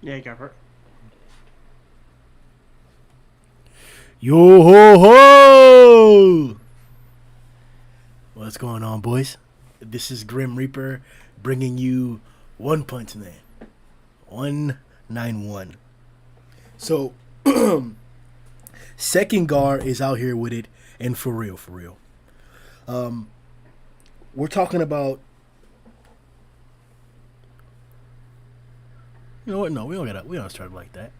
Yeah, go for it. Yo ho ho! What's going on, boys? This is Grim Reaper bringing you One Punch Man 191. So, second guard is out here with it, and for real, for real. We're talking about. You know what? No, we don't start like that.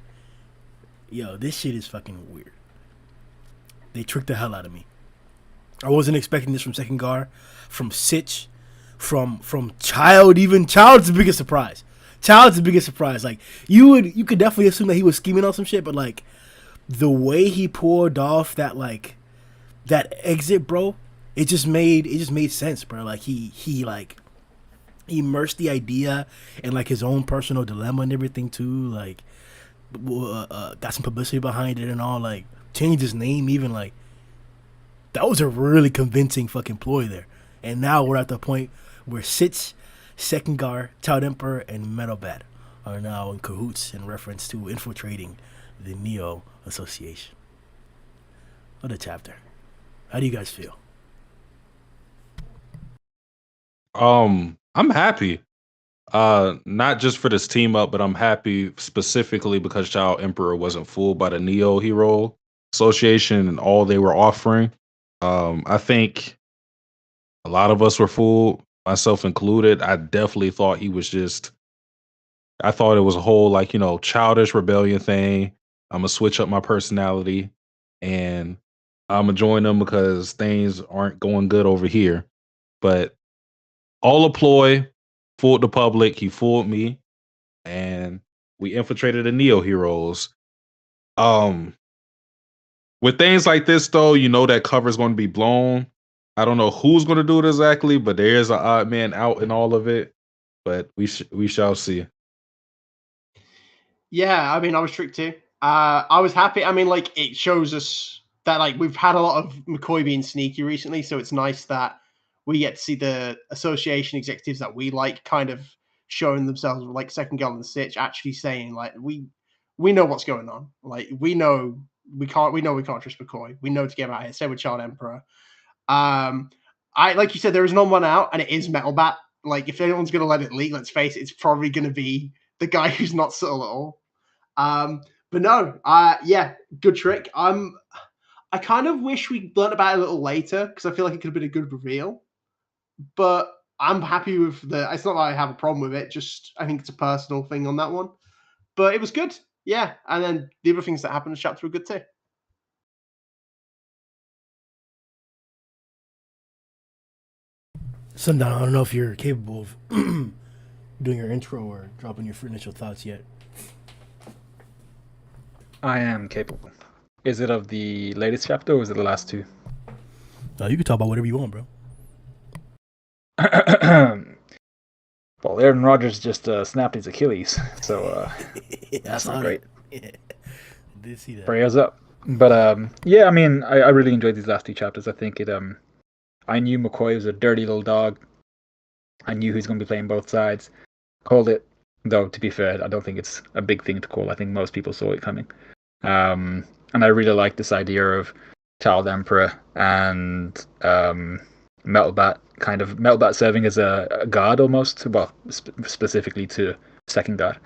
Yo, this shit is fucking weird. They tricked the hell out of me. I wasn't expecting this from second guard, from Sitch, from Child. Even Child's the biggest surprise. Child's the biggest surprise. Like you could definitely assume that he was scheming on some shit, but like the way he pulled off that exit, bro, it just made sense, bro. Like he like immersed the idea in like his own personal dilemma and everything too. Like got some publicity behind it and all. Like changed his name even. Like that was a really convincing fucking ploy there. And now we're at the point where Sitch, Second Guard, Child Emperor, and Metal Bat are now in cahoots in reference to infiltrating the Neo Association. What a chapter. How do you guys feel? I'm happy. Not just for this team up, but I'm happy specifically because Child Emperor wasn't fooled by the Neo Hero Association and all they were offering. I think a lot of us were fooled, myself included. I definitely thought he was just I thought it was a whole like, childish rebellion thing. I'm gonna switch up my personality and I'm gonna join them because things aren't going good over here. But all a ploy, fooled the public, he fooled me, and we infiltrated the Neo Heroes. Um, with things like this though, you know that cover's gonna be blown. I don't know who's gonna do it exactly, but there's an odd man out in all of it. But we shall see. Yeah, I mean, I was tricked too. I was happy. I mean, like, it shows us that like we've had a lot of McCoy being sneaky recently, so it's nice that we get to see the association executives that we like kind of showing themselves, like Second Girl and Stitch, actually saying like we know what's going on. Like we know we can't trust McCoy. We know to get him out here. Same with Child Emperor. Um, I like you said, there is no one out, and it is Metal Bat. Like, if anyone's gonna let it leak, let's face it, it's probably gonna be the guy who's not subtle at all. But no, yeah, good trick. I kind of wish we learned about it a little later because I feel like it could have been a good reveal. But I'm happy with the. It's not that I have a problem with it. Just I think it's a personal thing on that one. But it was good. Yeah, and then the other things that happened in the chapter were good too. Sundown, I don't know if you're capable of doing your intro or dropping your initial thoughts yet. I am capable. Is it of the latest chapter or is it the last two? You can talk about whatever you want, bro. Well, Aaron Rodgers just snapped his Achilles, so that's not great. Yeah. Did see that. Prayers up. But yeah, I mean, I really enjoyed these last two chapters. I think I knew McCoy was a dirty little dog. I knew he was going to be playing both sides. Called it, though. To be fair, I don't think it's a big thing to call. I think most people saw it coming. And I really like this idea of Child Emperor and Metal Bat, kind of Metal Bat serving as a guard almost, well, specifically to Second Guard.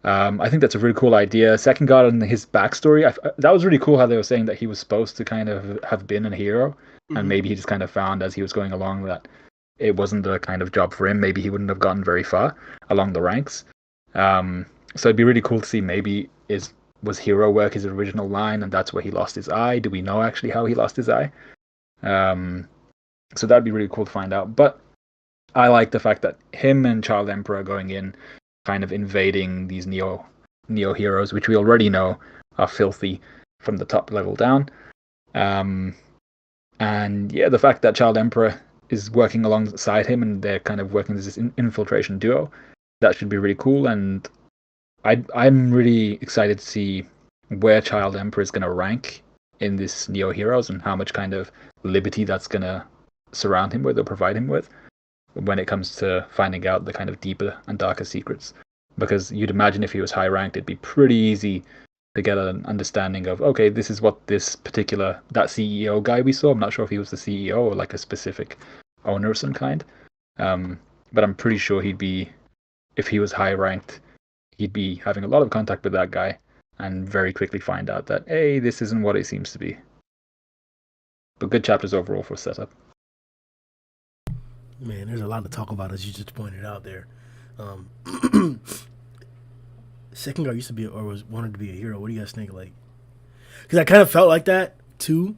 I think that's a really cool idea. Second Guard and his backstory, that was really cool how they were saying that he was supposed to kind of have been a hero, and maybe he just kind of found as he was going along that it wasn't the kind of job for him. Maybe he wouldn't have gotten very far along the ranks. So it'd be really cool to see maybe was hero work his original line, and that's where he lost his eye. Do we know actually how he lost his eye? So that'd be really cool to find out. But I like the fact that him and Child Emperor are going in, kind of invading these Neo heroes, which we already know are filthy from the top level down. And yeah, the fact that Child Emperor is working alongside him and they're kind of working as this infiltration duo, that should be really cool. And I'm really excited to see where Child Emperor is going to rank in this Neo Heroes and how much kind of liberty that's going to surround him with or provide him with when it comes to finding out the kind of deeper and darker secrets because you'd imagine if he was high ranked, it'd be pretty easy to get an understanding of, okay, this is what this particular, that CEO guy we saw, I'm not sure if he was the CEO or like a specific owner of some kind, but I'm pretty sure he'd be, if he was high ranked, he'd be having a lot of contact with that guy and very quickly find out that, hey, this isn't what it seems to be. But good chapters overall for setup. Man, there's a lot to talk about, as you just pointed out there. Second guy used to be, or was wanted to be a hero. What do you guys think? Like, because I kind of felt like that too,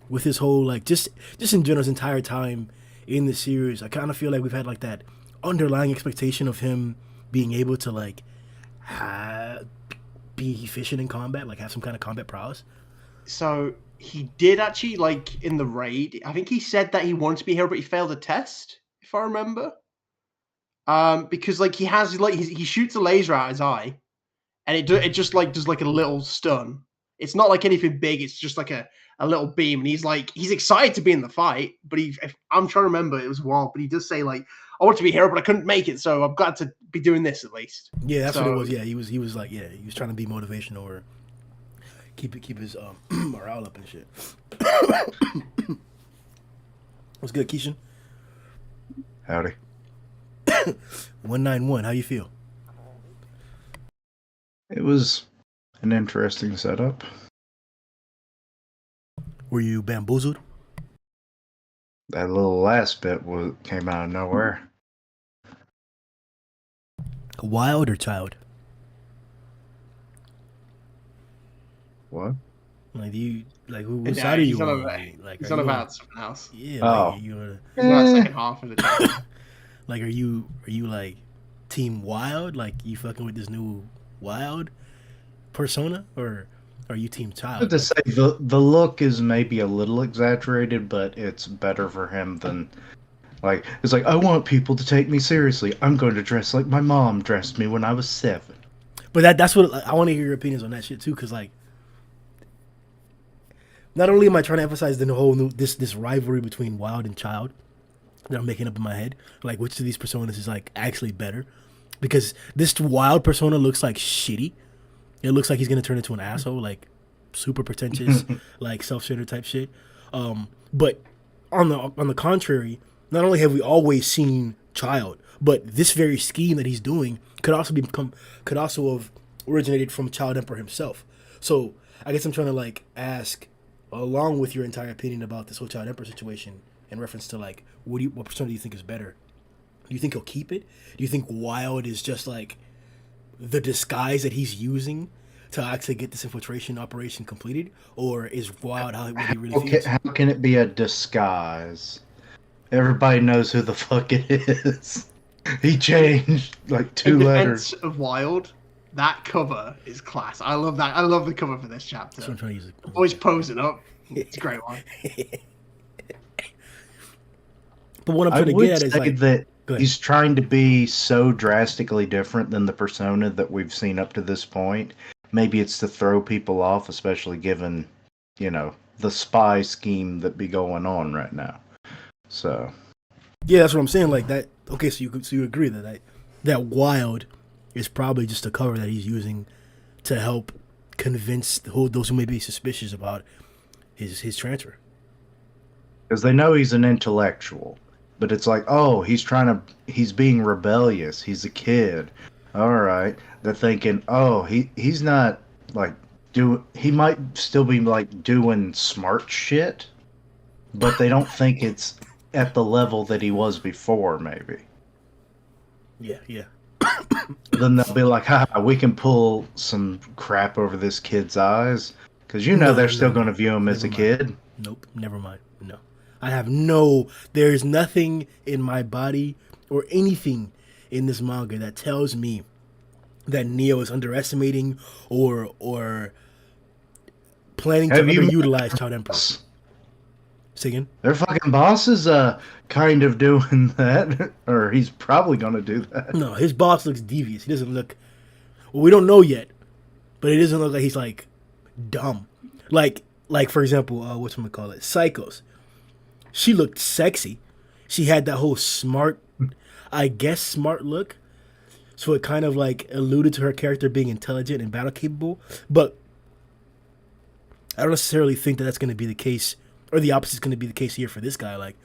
with his whole like just in general, his entire time in the series. I kind of feel like we've had like that underlying expectation of him being able to like be efficient in combat, like have some kind of combat prowess. So he did actually, like in the raid, I think he said that he wanted to be a hero, but he failed a test, if I remember. Because like he has like he shoots a laser out his eye, and it just like does like a little stun. It's not like anything big. It's just like a little beam, and he's excited to be in the fight. But I'm trying to remember, it was a while, but he does say like, I want to be a hero, but I couldn't make it, so I've got to be doing this at least. Yeah, that's what it was. Yeah, he was like, yeah, he was trying to be motivational or keep his morale up and shit. What's good, Kishin? Howdy. 191. How you feel? It was an interesting setup. Were you bamboozled? That little last bit came out of nowhere. Wild or child? What? Like, do you like what side are you on? Like, he's on about something else. Yeah. Oh. Like, you He's on the second half of the chapter. like, are you like team wild? Like, you fucking with this new wild persona, or are you team I child? have to say the look is maybe a little exaggerated, but it's better for him than like it's like I want people to take me seriously. I'm going to dress like my mom dressed me when I was 7. But that's what I want to hear your opinions on that shit too, because like, not only am I trying to emphasize the whole new this rivalry between wild and child that I'm making up in my head, like which of these personas is like actually better, because this wild persona looks like shitty. It looks like he's gonna turn into an asshole, like super pretentious, like self-centered type shit. But on the contrary, not only have we always seen child, but this very scheme that he's doing could also have originated from Child Emperor himself. So I guess I'm trying to like ask, along with your entire opinion about this whole Child Emperor situation, in reference to like what persona do you think is better? Do you think he'll keep it? Do you think Wild is just like the disguise that he's using to actually get this infiltration operation completed, or is Wild what he really feels? How can it be a disguise? Everybody knows who the fuck it is. He changed like 2 letters. Of Wild, that cover is class. I love that. I love the cover for this chapter. So I'm trying to use it. The boy's posing up. It's a great one. But what I'm trying to get at is like, that he's trying to be so drastically different than the persona that we've seen up to this point. Maybe it's to throw people off, especially given, the spy scheme that be going on right now. So, yeah, that's what I'm saying. Like that. Okay, so you agree that Wild is probably just a cover that he's using to help convince those who may be suspicious about his transfer. Because they know he's an intellectual, but it's like, oh, he's being rebellious. He's a kid. All right. They're thinking, oh, he's not like he might still be like doing smart shit, but they don't think it's at the level that he was before, maybe. Yeah. Then they'll be like, haha, we can pull some crap over this kid's eyes. Because they're still going to view him as a kid. Nope, never mind. No. There's nothing in my body or anything in this manga that tells me that Neo is underestimating or planning to underutilize Child Emperor. Say again? Their fucking boss is kind of doing that, or he's probably going to do that. No, his boss looks devious. He doesn't look... Well, we don't know yet, but it doesn't look like he's, like, dumb. Like for example, whatchamacallit, Psychos. She looked sexy. She had that whole smart look. So it kind of like alluded to her character being intelligent and battle capable, but I don't necessarily think that that's going to be the case, or the opposite is going to be the case here for this guy. Like,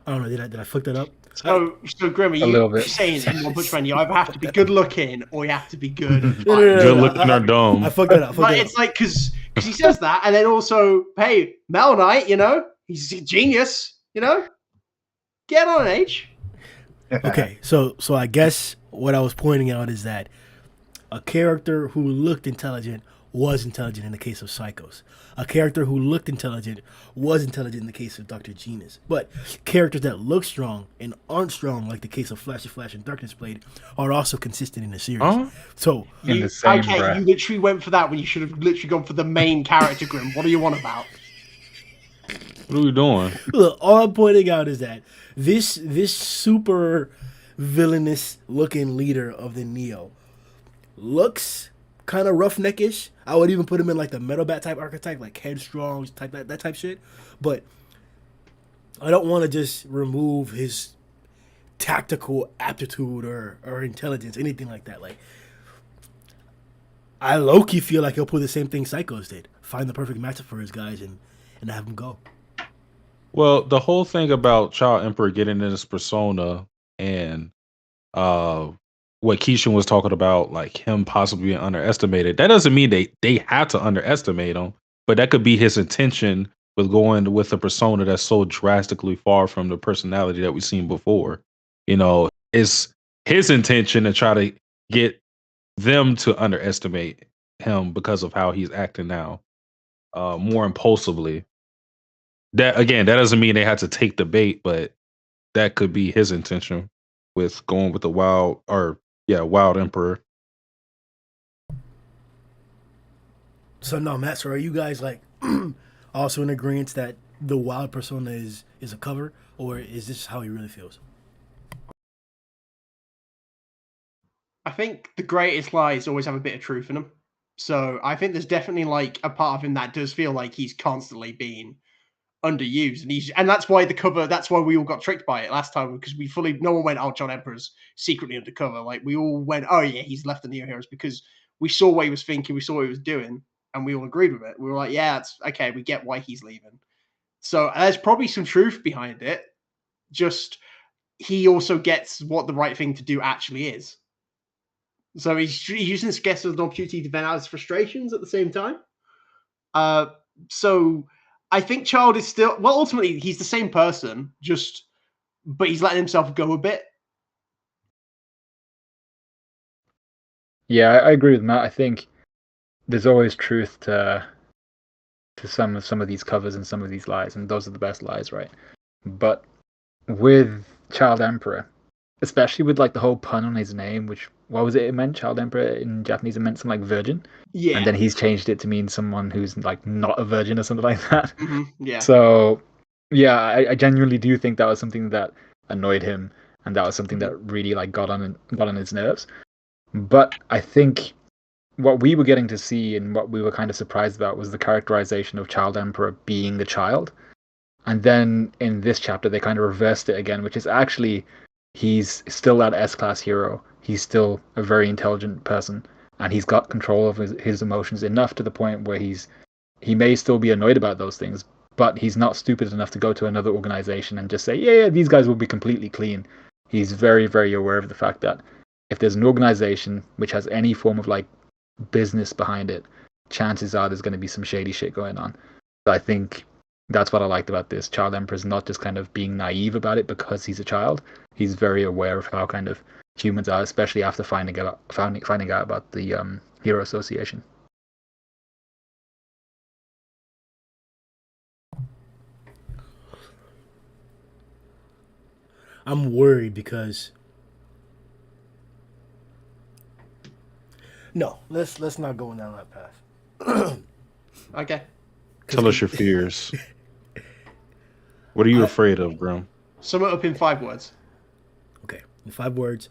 I don't know. Did I fuck that up? So Grimm, are little you bit. saying in One Punch Man you either have to be good looking or you have to be good? No, Good looking or dumb. I fucked that up. But it's like because he says that, and then also, hey, Mel Knight, he's a genius, get on an age. Okay, so I guess what I was pointing out is that a character who looked intelligent was intelligent in the case of Psychos. A character who looked intelligent was intelligent in the case of Dr. Genius. But characters that look strong and aren't strong, like the case of Flashy Flash and Darkness Blade, are also consistent in the series. Huh? So In the same Okay, breath. you literally went for that when you should have literally gone for the main character, Grimm. What are you on about? What are we doing? look, all I'm pointing out is that this super villainous looking leader of the Neo looks kind of roughneckish. I would even put him in like the Metal Bat type archetype, like headstrong type that type shit. But I don't want to just remove his tactical aptitude or intelligence, anything like that. Like, I low-key feel like he'll pull the same thing Psychos did. Find the perfect matchup for his guys and have him go. Well, the whole thing about Child Emperor getting in his persona and what Kishin was talking about, like him possibly being underestimated, that doesn't mean they had to underestimate him, but that could be his intention with going with a persona that's so drastically far from the personality that we've seen before. It's his intention to try to get them to underestimate him because of how he's acting now, more impulsively. That doesn't mean they had to take the bait, but that could be his intention with going with the wild Emperor. So no, Matt, so are you guys like also in agreement that the wild persona is a cover, or is this how he really feels? I think the greatest lies always have a bit of truth in them. So I think there's definitely like a part of him that does feel like he's constantly being underused, and that's why that's why we all got tricked by it last time, because no one went, oh, John Emperor's secretly undercover. Like, we all went, oh yeah, he's left the Neo Heroes, because we saw what he was thinking, we saw what he was doing, and we all agreed with it. We were like, yeah, it's okay, we get why he's leaving. So there's probably some truth behind it, just he also gets what the right thing to do actually is. So he's using this guess as an opportunity to vent out his frustrations at the same time. So I think Child is still, well, ultimately he's the same person, but he's letting himself go a bit. Yeah, I agree with Matt. I think there's always truth to some of these covers and some of these lies, and those are the best lies, right? But with Child Emperor, especially with like the whole pun on his name, which, what was it meant? Child Emperor in Japanese, it meant something like virgin. Yeah. And then he's changed it to mean someone who's like not a virgin or something like that. Yeah. So yeah, I genuinely do think that was something that annoyed him, and that was something that really like got on his nerves. But I think what we were getting to see and what we were kind of surprised about was the characterization of Child Emperor being the child. And then in this chapter, they kind of reversed it again, which is actually he's still that S-class hero. He's still a very intelligent person, and he's got control of his emotions enough to the point where he may still be annoyed about those things, but he's not stupid enough to go to another organization and just say, yeah, these guys will be completely clean. He's very, very aware of the fact that if there's an organization which has any form of like business behind it, chances are there's going to be some shady shit going on. So I think that's what I liked about this. Child Emperor is not just kind of being naive about it because he's a child. He's very aware of how kind of humans are, especially after finding out about the Hero Association. I'm worried because no, let's not go down that path. Okay. Tell us your fears. What are you afraid of, Grimm? Sum it up in 5 words. Okay, in 5 words,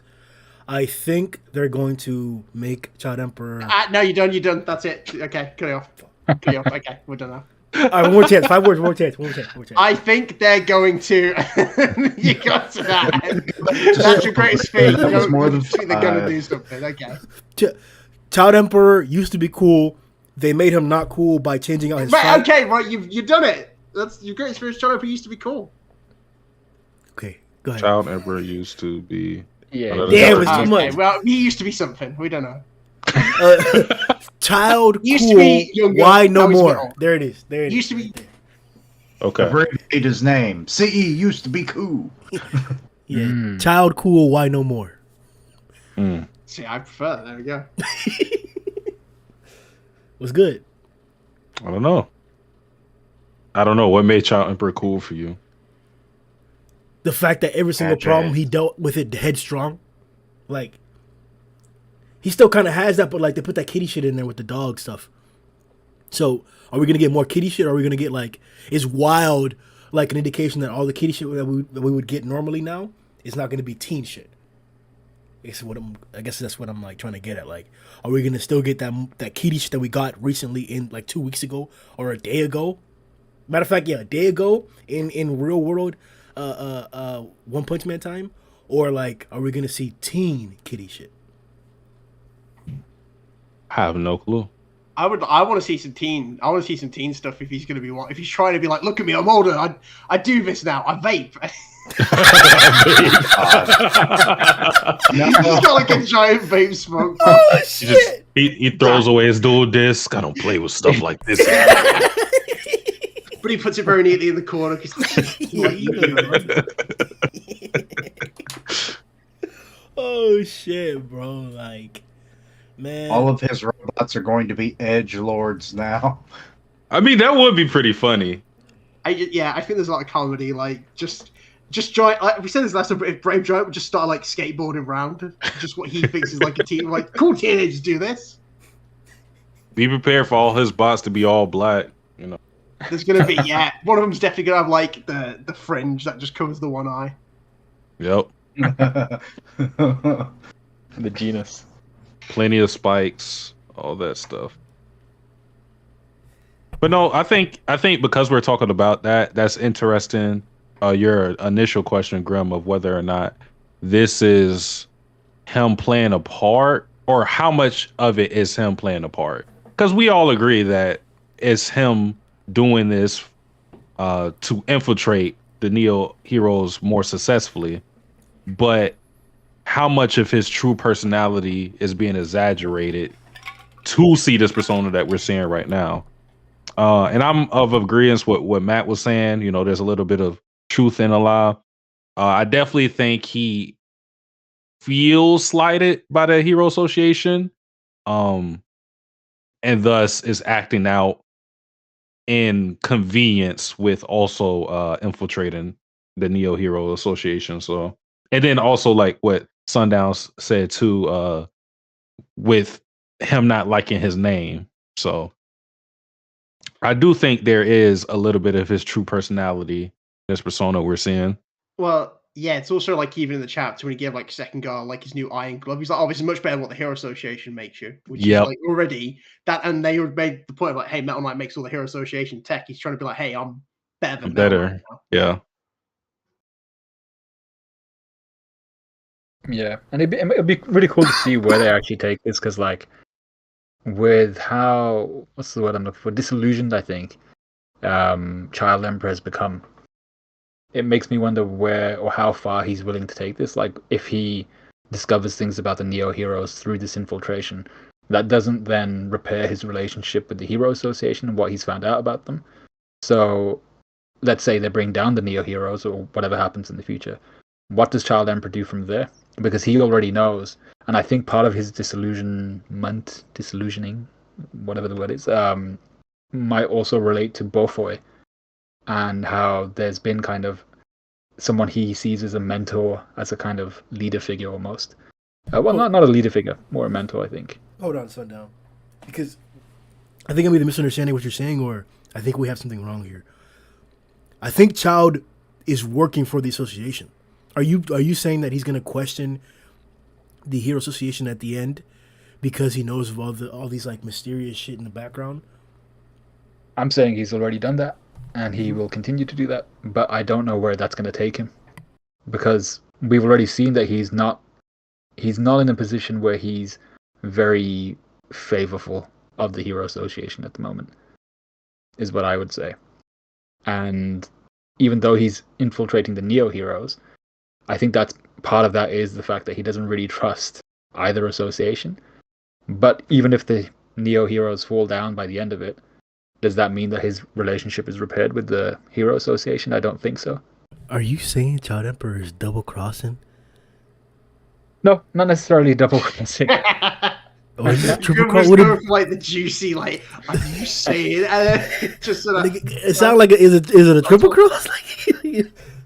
I think they're going to make Child Emperor. No, you're done. That's it. Okay, cut it off. Okay, we're done now. All right, one more chance. 5 words. One more chance. I think they're going to. You got to that. That's your greatest feat. That was more than They're going to 5. do something. Okay. Child Emperor used to be cool. They made him not cool by changing out his Right. fight. Okay. Right. You've done it. That's your greatest feat. Child Emperor used to be cool. Okay, go ahead. Child Emperor used to be. Yeah. Damn, it's too Okay. much. Well, he used to be something. We don't know. Child Used to cool. be younger, Why no now he's more? middle. There it is. There it is. Used to be. Okay. Abbreviate his name. CE used to be cool. Yeah. Child cool. Why no more? Mm. See, I prefer that. There we go. Was good. I don't know. What made Child Emperor cool for you? The fact that every single Gotcha. problem he dealt with it headstrong, like he still kind of has that, but like they put that kitty shit in there with the dog stuff. So are we gonna get more kitty shit? Or are we gonna get like is wild like an indication that all the kitty shit that we would get normally now is not gonna be teen shit? I guess that's what I'm like trying to get at. Like, are we gonna still get that kitty shit that we got recently in like 2 weeks ago or a day ago? Matter of fact, yeah, a day ago in real world, One Punch Man time, or like, are we gonna see teen kitty shit? I have no clue. I want to see some teen. I want to see some teen stuff. If he's going to be if he's trying to be like, look at me, I'm older. I do this now. I vape. He's got like a giant vape smoke. Oh shit! He throws away his dual disc. I don't play with stuff like this. But he puts it very neatly in the corner. Yeah, you know. Oh shit, bro! Like, man, All of his robots are going to be edge lords now. I mean, that would be pretty funny. I think there's a lot of comedy. Like just giant. Like we said this last time, but if Brave Giant would just start like skateboarding around, just what he thinks is like a teen, like cool teenagers do this. Be prepared for all his bots to be all black. You know. There's gonna be one of them's definitely gonna have like the fringe that just covers the one eye. Yep. The genus. Plenty of spikes, all that stuff. But no, I think because we're talking about that's interesting. Your initial question, Grimm, of whether or not this is him playing a part, or how much of it is him playing a part. Because we all agree that it's him doing this to infiltrate the Neo heroes more successfully. But how much of his true personality is being exaggerated to see this persona that we're seeing right now? And I'm of agreement with what Matt was saying. You know, there's a little bit of truth in a lie. I definitely think he feels slighted by the Hero Association, and thus is acting out in convenience with also infiltrating the Neo Hero Association. So, and then also like what Sundowns said too, with him not liking his name. So I do think there is a little bit of his true personality, this persona we're seeing. Well, yeah, it's also like even in the chapter when he gave like second guard like his new iron glove, he's like, "Oh, this is much better than what the Hero Association makes you," which is like already that, and they made the point of like, "Hey, Metal Knight makes all the Hero Association tech." He's trying to be like, "Hey, I'm better than Metal Knight now." Yeah. Yeah, and it'd be really cool to see where they actually take this, because like with how, what's the word I'm looking for, disillusioned I think Child Emperor has become, it makes me wonder where or how far he's willing to take this. Like if he discovers things about the Neo Heroes through this infiltration, that doesn't then repair his relationship with the Hero Association and what he's found out about them. So let's say they bring down the Neo Heroes or whatever happens in the future. What does Child Emperor do from there? Because he already knows, and I think part of his disillusioning, whatever the word is, might also relate to Bofoy, and how there's been kind of someone he sees as a mentor, as a kind of leader figure almost. Not a leader figure, more a mentor, I think. Hold on, Sundown, because I think I'm either misunderstanding what you're saying, or I think we have something wrong here. I think Child is working for the association. Are you saying that he's going to question the Hero Association at the end because he knows of all these like mysterious shit in the background? I'm saying he's already done that, and he will continue to do that. But I don't know where that's going to take him, because we've already seen that he's not in a position where he's very favorable of the Hero Association at the moment, is what I would say. And even though he's infiltrating the Neo Heroes, I think that's part of that is the fact that he doesn't really trust either association. But even if the Neo Heroes fall down by the end of it, does that mean that his relationship is repaired with the Hero Association? I don't think so. Are you saying Child Emperor is double crossing? No, not necessarily double crossing. Or is it triple Grimm cross? was going for like the juicy, like, are you saying? Just so that, It sounds like is it a triple cross?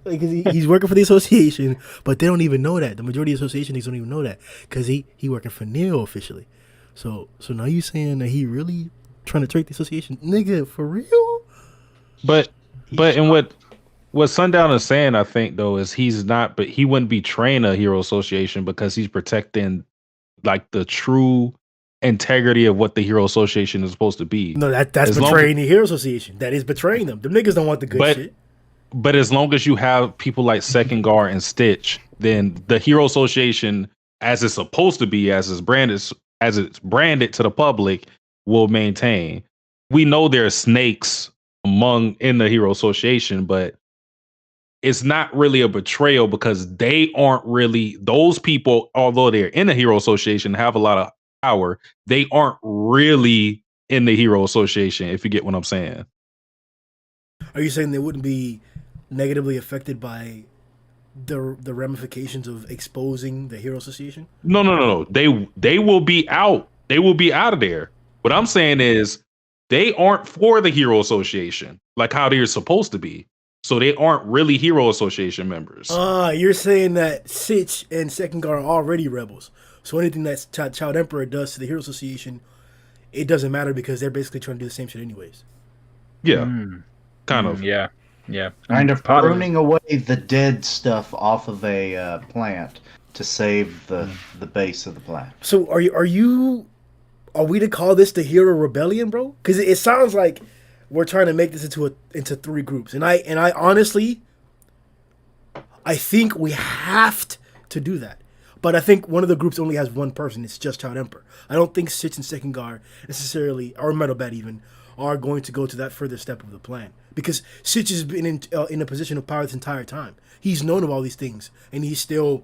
Like he's working for the association, but they don't even know that. The majority of the association don't even know that because he working for Neo officially. So now you saying that he really trying to trick the association, nigga, for real? But and what Sundown is saying, I think though, is he's not, but he wouldn't betray a Hero Association because he's protecting like the true integrity of what the Hero Association is supposed to be. No, that's betraying the Hero Association. That is betraying them. Them niggas don't want the good shit. But as long as you have people like Second Guard and Stitch, then the Hero Association, as it's supposed to be, as it's branded to the public, will maintain. We know there are snakes in the Hero Association, but it's not really a betrayal because they aren't really those people, although they're in the Hero Association, have a lot of power. They aren't really in the Hero Association, if you get what I'm saying. Are you saying they wouldn't be negatively affected by the ramifications of exposing the Hero Association? No. They will be out. They will be out of there. What I'm saying is they aren't for the Hero Association, like how they're supposed to be. So they aren't really Hero Association members. You're saying that Sitch and Second Guard are already rebels. So anything that Child Emperor does to the Hero Association, it doesn't matter because they're basically trying to do the same shit anyways. Yeah. Kind of. Yeah. Kind of pruning away the dead stuff off of a plant to save the base of the plant. So are we to call this the Hero Rebellion, bro? Because it sounds like we're trying to make this into three groups, and I honestly, I think we have to do that. But I think one of the groups only has one person. It's just Child Emperor. I don't think Sitch and Second Guard necessarily, or Metal Bat even, are going to go to that further step of the plan. Because Sitch has been in a position of power this entire time. He's known of all these things, and he's still,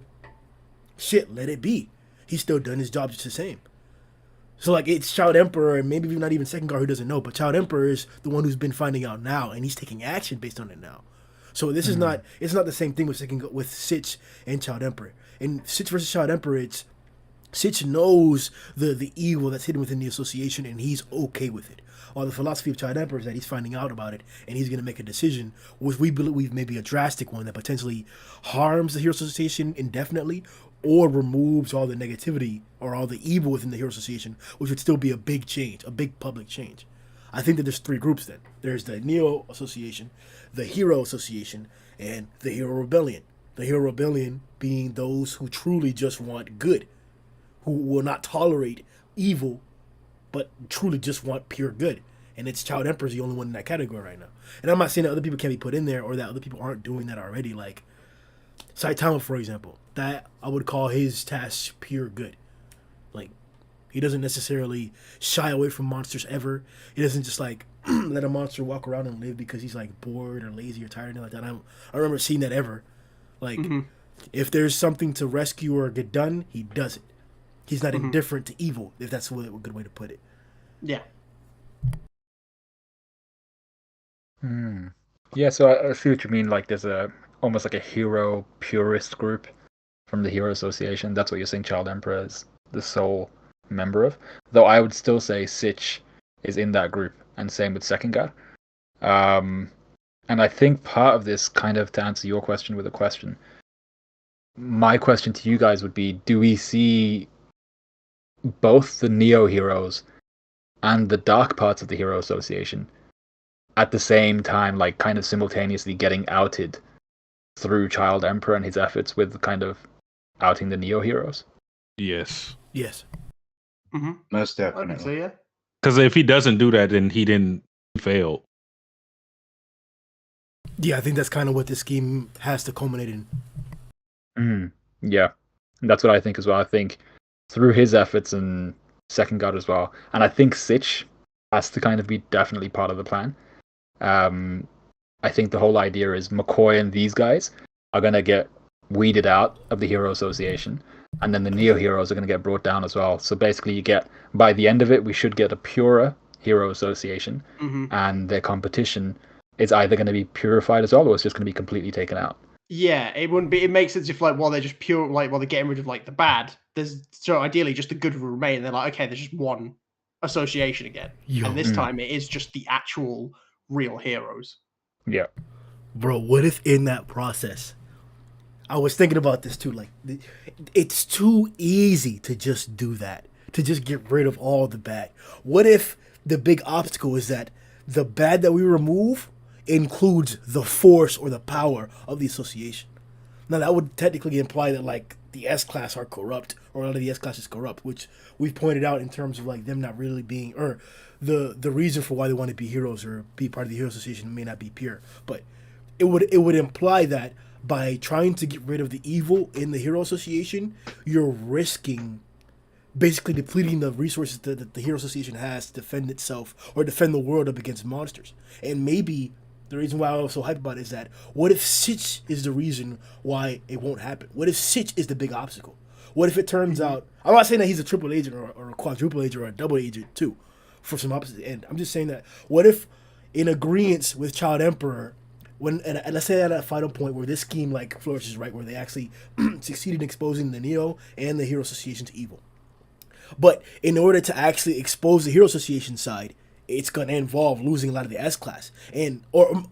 let it be. He's still done his job just the same. So, like, it's Child Emperor, and maybe not even Second Guard who doesn't know, but Child Emperor is the one who's been finding out now, and he's taking action based on it now. So this is not, it's not the same thing with Sitch and Child Emperor. In Sitch versus Child Emperor, it's Sitch knows the evil that's hidden within the association, and he's okay with it. While the philosophy of Child Emperor is that he's finding out about it, and he's going to make a decision, which we believe may be a drastic one that potentially harms the Hero Association indefinitely, or removes all the negativity or all the evil within the Hero Association, which would still be a big change, a big public change. I think that there's three groups then. There's the Neo Association, the Hero Association, and the Hero Rebellion. The Hero Rebellion being those who truly just want good, who will not tolerate evil, but truly just want pure good. And it's Child Emperor's the only one in that category right now. And I'm not saying that other people can't be put in there or that other people aren't doing that already. Like Saitama, for example, that I would call his task pure good. Like, he doesn't necessarily shy away from monsters ever. He doesn't just like let a monster walk around and live because he's like bored or lazy or tired and like that. I remember seeing that ever. Like, if there's something to rescue or get done, he does it. He's not indifferent to evil, if that's a good way to put it. Yeah. Yeah, so I see what you mean. Like, there's almost like a hero purist group from the Hero Association. That's what you're saying Child Emperor is the sole member of. Though I would still say Sitch is in that group, and same with Second Guard. And I think part of this, kind of to answer your question with a question, my question to you guys would be, do we see both the Neo Heroes and the dark parts of the Hero Association at the same time, like kind of simultaneously getting outed through Child Emperor and his efforts with kind of outing the Neo Heroes? Yes. Yes. Most I definitely. can say, yeah. Because if he doesn't do that, then he didn't failed. Yeah, I think that's kind of what this scheme has to culminate in. Yeah, that's what I think as well. I think through his efforts and Second God as well, and I think Sitch has to kind of be definitely part of the plan. I think the whole idea is McCoy and these guys are going to get weeded out of the Hero Association, and then the Neo Heroes are going to get brought down as well. So basically, you get, by the end of it, we should get a purer Hero Association, and their competition is either going to be purified as well, or it's just going to be completely taken out. Yeah, it wouldn't be. It makes sense if like while they're just pure, like while they're getting rid of like the bad, there's so ideally just the good will remain. They're like, okay, there's just one association again, and this time it is just the actual real heroes. Yeah, bro. What if in that process, I was thinking about this too. Like, it's too easy to just do that, to just get rid of all the bad. What if the big obstacle is that the bad that we remove includes the force or the power of the association? Now that would technically imply that like the S class are corrupt, or a lot of the S class is corrupt, which we've pointed out in terms of like them not really being, or the reason for why they want to be heroes or be part of the Hero Association may not be pure. But it would imply that by trying to get rid of the evil in the Hero Association, you're risking basically depleting the resources that the Hero Association has to defend itself or defend the world up against monsters. And maybe the reason why I was so hyped about it is that what if Sitch is the reason why it won't happen? What if Sitch is the big obstacle? What if it turns out, I'm not saying that he's a triple agent or a quadruple agent or a double agent too, for some opposite end. I'm just saying that what if in agreement with Child Emperor, when and let's say at a final point where this scheme like flourishes, right, where they actually succeed in exposing the Neo and the Hero Association to evil. But in order to actually expose the Hero Association side, it's gonna involve losing a lot of the S class, and it'll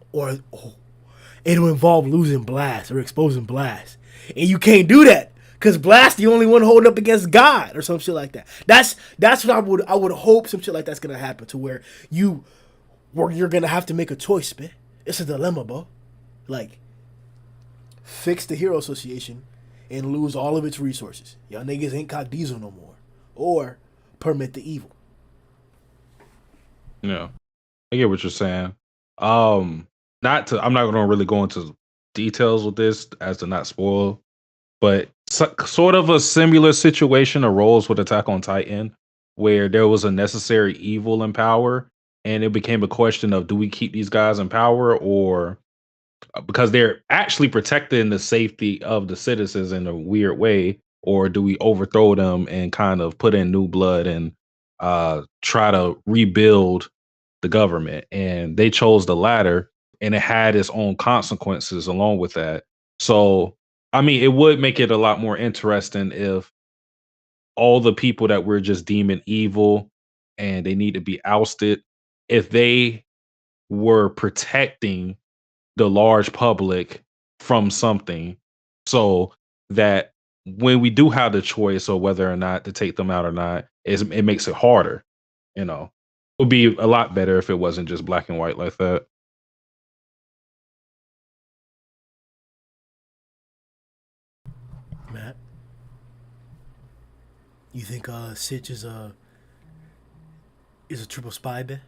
involve losing Blast or exposing Blast, and you can't do that because Blast the only one holding up against God or some shit like that. That's what I would hope some shit like that's gonna happen, to where you're gonna have to make a choice, man. It's a dilemma, bro. Like, fix the Hero Association and lose all of its resources. Y'all niggas ain't cock diesel no more, or permit the evil. Yeah, I get what you're saying. I'm not gonna really go into details with this as to not spoil, but sort of a similar situation arose with Attack on Titan, where there was a necessary evil in power, and it became a question of, do we keep these guys in power, or because they're actually protecting the safety of the citizens in a weird way, or do we overthrow them and kind of put in new blood and try to rebuild the government? And they chose the latter, and it had its own consequences along with that. So, I mean, it would make it a lot more interesting if all the people that we're just deeming evil and they need to be ousted, if they were protecting the large public from something, so that when we do have the choice of whether or not to take them out or not, it makes it harder. It would be a lot better if it wasn't just black and white like that. Matt, you think Sitch is a triple spy, man?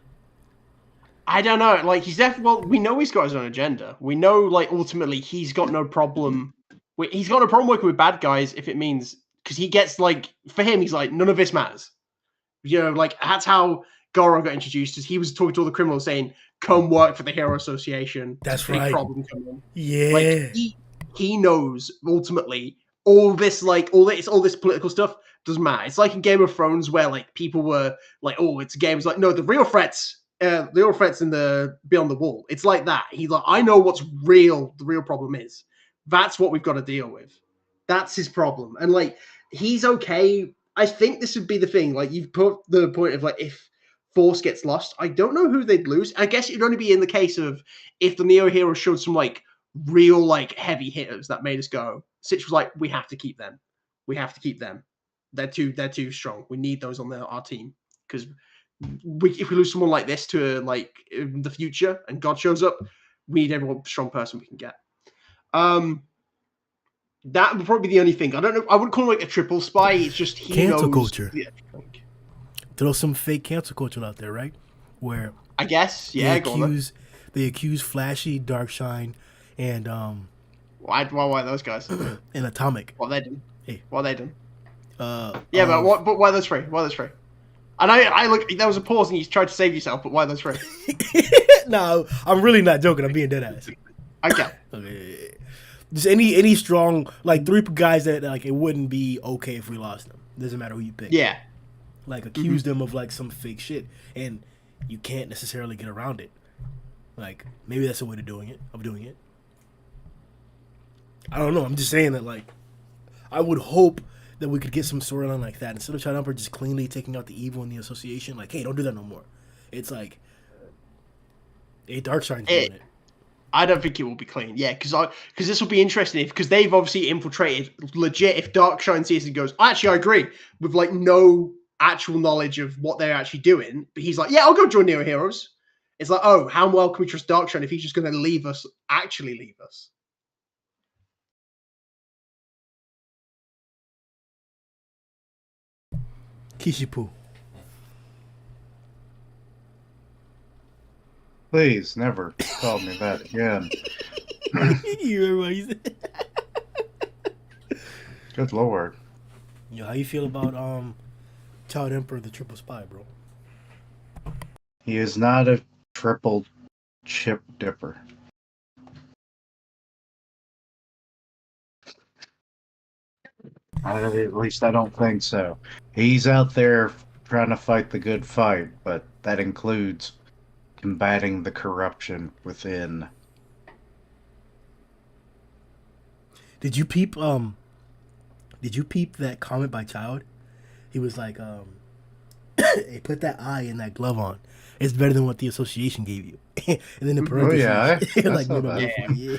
I don't know. Like, he's definitely. Well, we know he's got his own agenda. We know, like, ultimately, he's got no problem. He's got no problem working with bad guys if it means, because he gets like, for him, he's like, none of this matters. You know, like that's how Garou got introduced. Is he was talking to all the criminals saying, "Come work for the Hero Association." That's big right. Problem coming. Yeah. Like he knows ultimately all this political stuff doesn't matter. It's like in Game of Thrones where like people were like, "Oh, it's a game." It's like, no, the real threats in the Beyond the Wall. It's like that. He's like, I know what's real. The real problem is. That's what we've got to deal with. That's his problem. And like, he's okay. I think this would be the thing. Like, you've put the point of like, if Force gets lost, I don't know who they'd lose. I guess it'd only be in the case of if the Neo Hero showed some like real like heavy hitters that made us go. Sitch was like, we have to keep them. We have to keep them. They're too strong. We need those on our team, because if we lose someone like this to like in the future and God shows up, we need every strong person we can get. That would probably be the only thing. I don't know. I wouldn't call him like a triple spy. It's just he cancel knows culture. Yeah. Throw some fake cancel culture out there, right? Where I guess. Yeah, go on. They accuse Flashy, Darkshine, and Why those guys? and Atomic. What they done? Hey. What they done? Yeah, but why those three? Why those three? And I look. There was a pause, and you tried to save yourself. But why those three? No, I'm really not joking. I'm being dead ass. Okay. Just any strong, like, 3 guys that, like, it wouldn't be okay if we lost them. Doesn't matter who you pick. Yeah. Like, accuse them of, like, some fake shit, and you can't necessarily get around it. Like, maybe that's a way of doing it. I don't know. I'm just saying that, like, I would hope that we could get some storyline like that instead of Chad just cleanly taking out the evil in the association. Like, hey, don't do that no more. It's like, hey, Darkshine's doing it. I don't think it will be clean. Yeah, because this will be interesting because they've obviously infiltrated legit. If Darkshine sees it and goes, actually, I agree with like no actual knowledge of what they're actually doing, but he's like, yeah, I'll go join Neo Heroes. It's like, oh, how well can we trust Darkshine if he's just going to actually leave us? Kishipu. Please, never call me that again. You remember what he said? Good lord. Yo, how you feel about Child Emperor, the triple spy, bro? He is not a triple chip dipper. At least I don't think so. He's out there trying to fight the good fight, but that includes combating the corruption within. Did you peep that comment by Child? He was like, hey, put that eye in that glove on. It's better than what the association gave you. And then the parentheses. Oh, yeah. Like, yeah.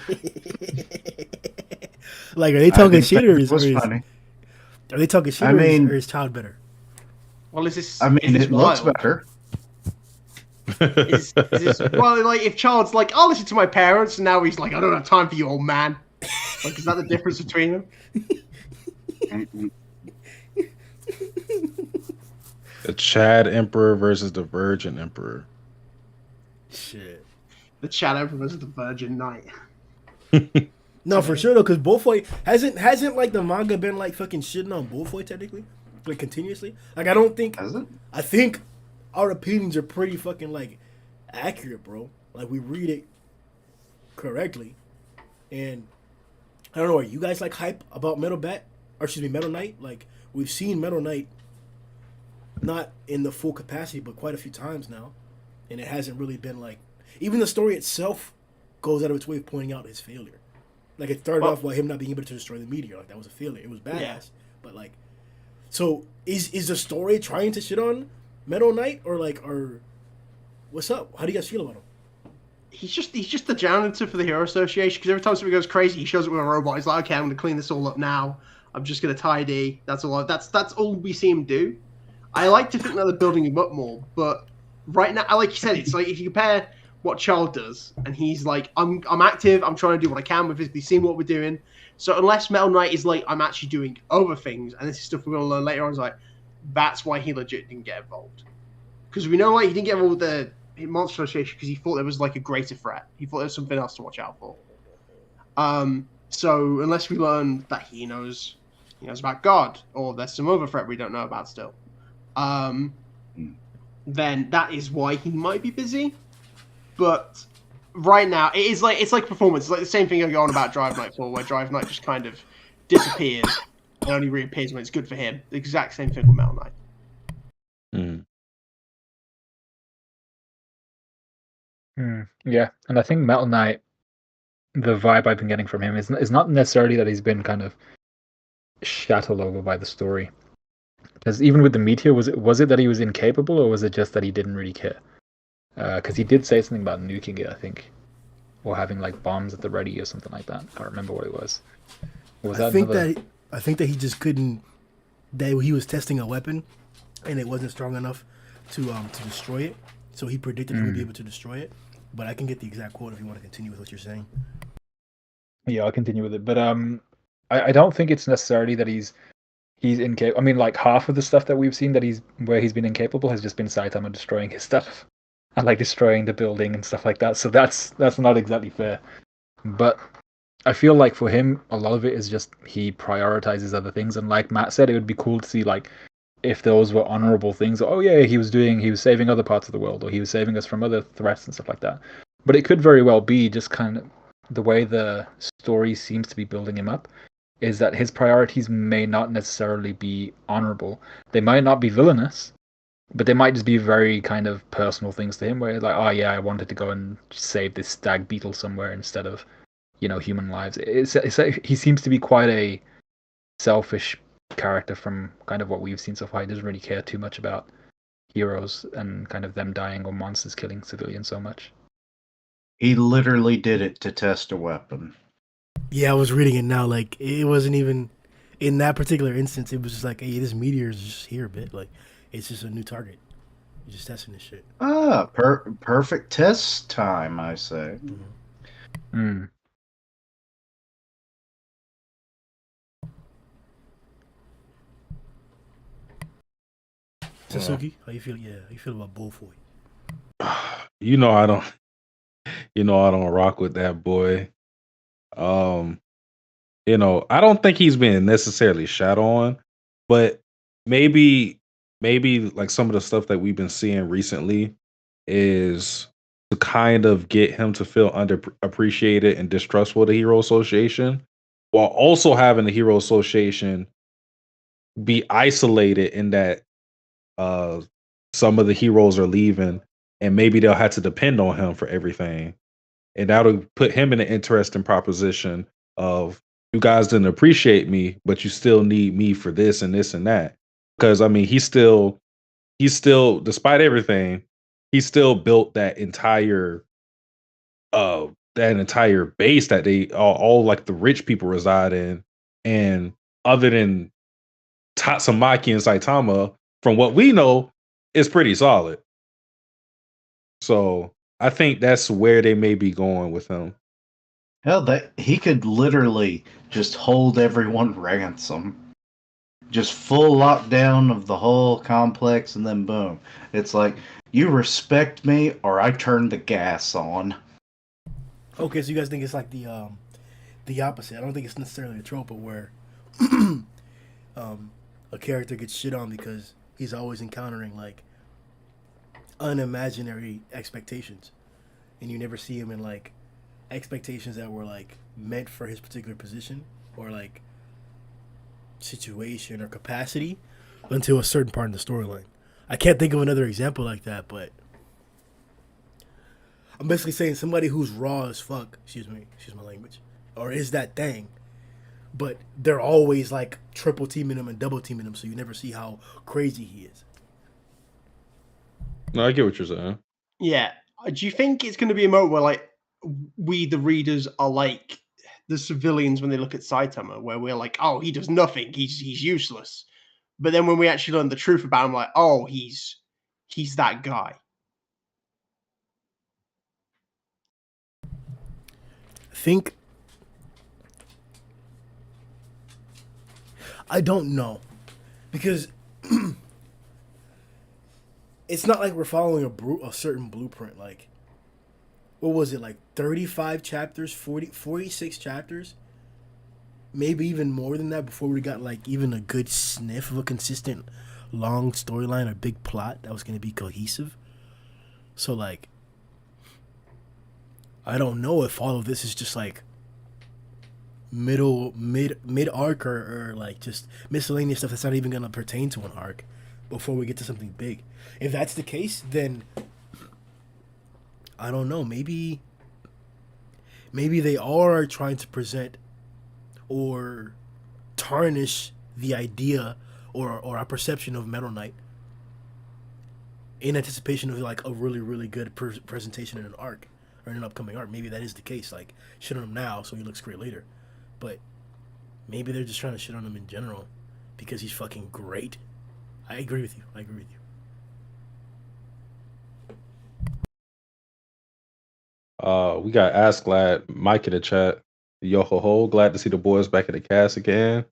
Like, are they talking shit or is funny? Are they talking shit or is Child better? Well, is this? I mean, it looks better. Is this, well, like if Child's like, I'll listen to my parents, and now he's like, I don't have time for you, old man. Like, is that the difference between them? The Chad Emperor versus the Virgin Emperor. Shit. The Chad Emperor versus the Virgin Knight. No, for sure though, because Bullfoy hasn't like the manga been like fucking shitting on Bullfoy technically, like continuously. Like I don't think. Has it? I think our opinions are pretty fucking like accurate, bro. Like we read it correctly, and I don't know. Are you guys like hype about Metal Knight? Like we've seen Metal Knight not in the full capacity, but quite a few times now, and it hasn't really been like. Even the story itself goes out of its way of pointing out his failure. Like it started off by him not being able to destroy the meteor. Like that was a failure. It was badass, yeah. But like, so is the story trying to shit on Metal Knight or what's up? How do you guys feel about him? He's just the janitor for the Hero Association because every time something goes crazy, he shows up with a robot. He's like, okay, I'm gonna clean this all up now. I'm just gonna tidy. That's all. That's all we see him do. I like to think that they're building him up more, but right now, like you said, it's like if you compare what Child does, and he's like, I'm active, I'm trying to do what I can with it, he's seen what we're doing. So unless Metal Knight is like, I'm actually doing other things, and this is stuff we're going to learn later on, it's like, that's why he legit didn't get involved. Because we know like he didn't get involved with the Monster Association because he thought there was like a greater threat. He thought there was something else to watch out for. So unless we learn that he knows about God, or there's some other threat we don't know about still, then that is why he might be busy. But right now, it's like performance. It's like the same thing I go on about Drive Night for, where Drive Night just kind of disappears and only reappears when it's good for him. The exact same thing with Metal Knight. Yeah, and I think Metal Knight, the vibe I've been getting from him is not necessarily that he's been kind of shuttled over by the story. Because even with the meteor, was it that he was incapable, or was it just that he didn't really care? Because he did say something about nuking it, I think, or having like bombs at the ready or something like that. I can't remember what it was. I think that he just couldn't. That he was testing a weapon, and it wasn't strong enough to destroy it. So he predicted he would be able to destroy it. But I can get the exact quote if you want to continue with what you're saying. Yeah, I'll continue with it. But I don't think it's necessarily that he's incapable. I mean, like half of the stuff that we've seen where he's been incapable has just been Saitama destroying his stuff. and like destroying the building and stuff like that. So that's not exactly fair. But I feel like for him, a lot of it is just he prioritizes other things. And like Matt said, it would be cool to see like if those were honorable things. Oh yeah, he was saving other parts of the world, or he was saving us from other threats and stuff like that. But it could very well be just kind of the way the story seems to be building him up is that his priorities may not necessarily be honorable. They might not be villainous, but they might just be very kind of personal things to him, where like, oh yeah, I wanted to go and save this stag beetle somewhere instead of, human lives. He seems to be quite a selfish character from kind of what we've seen so far. He doesn't really care too much about heroes and kind of them dying or monsters killing civilians so much. He literally did it to test a weapon. Yeah, I was reading it now. Like, it wasn't even in that particular instance. It was just like, hey, this meteor is just here a bit. Like, it's just a new target. You're just testing this shit. Perfect test time, I say. Satsuki, how you feel? Yeah, how you feel about Bullfoy? I don't rock with that boy. I don't think he's been necessarily shot on, but maybe like some of the stuff that we've been seeing recently is to kind of get him to feel underappreciated and distrustful of the Hero Association, while also having the Hero Association be isolated in that some of the heroes are leaving and maybe they'll have to depend on him for everything. And that'll put him in an interesting proposition of, you guys didn't appreciate me, but you still need me for this and this and that. Because I mean, he's still, despite everything, he still built that entire base that they all like the rich people reside in. And other than Tatsumaki and Saitama, from what we know, is pretty solid. So I think that's where they may be going with him. Hell, he could literally just hold everyone ransom. Just full lockdown of the whole complex, and then boom. It's like, you respect me or I turn the gas on. Okay, so you guys think it's like the opposite. I don't think it's necessarily a trope, but where a character gets shit on because he's always encountering like unimaginary expectations, and you never see him in like expectations that were like meant for his particular position or like situation or capacity until a certain part in the storyline. I can't think of another example like that, but I'm basically saying somebody who's raw as fuck, excuse my language, or is that thing, but they're always like triple teaming him and double teaming him, so you never see how crazy he is. No, I get what you're saying. Yeah. Do you think it's going to be a moment where, like, we, the readers, are like the civilians when they look at Saitama, where we're like, oh, he does nothing, he's useless. But then when we actually learn the truth about him, like, oh, he's that guy. I don't know, because it's not like we're following a certain blueprint. Like, what was it, like 35 chapters, 46 chapters? Maybe even more than that before we got like even a good sniff of a consistent long storyline or big plot that was going to be cohesive. So like, I don't know if all of this is just like mid arc or like just miscellaneous stuff that's not even going to pertain to an arc before we get to something big. If that's the case, then I don't know, maybe they are trying to present or tarnish the idea or our perception of Metal Knight in anticipation of like a really, really good presentation in an arc or in an upcoming arc. Maybe that is the case. Like, shit on him now so he looks great later. But maybe they're just trying to shit on him in general because he's fucking great. I agree with you. We got Ask Glad, Mike in the chat. Yo ho ho, glad to see the boys back in the cast again.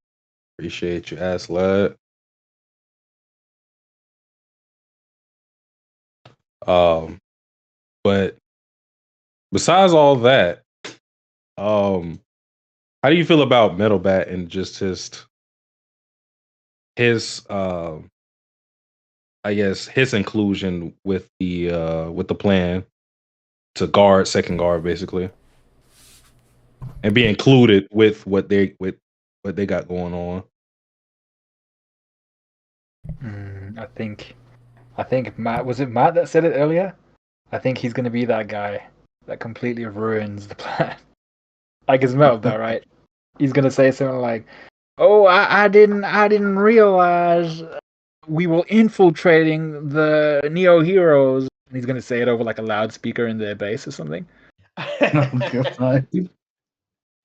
Appreciate you, Ask Glad. But besides all that, how do you feel about Metal Bat and just his I guess his inclusion with the plan to guard second guard basically, and be included with what they got going on? I think Matt, was it Matt that said it earlier? I think he's gonna be that guy that completely ruins the plan. Like it's Metal Bat, right? He's gonna say something like, "Oh, I didn't realize we were infiltrating the Neo Heroes." And he's gonna say it over like a loudspeaker in their base or something.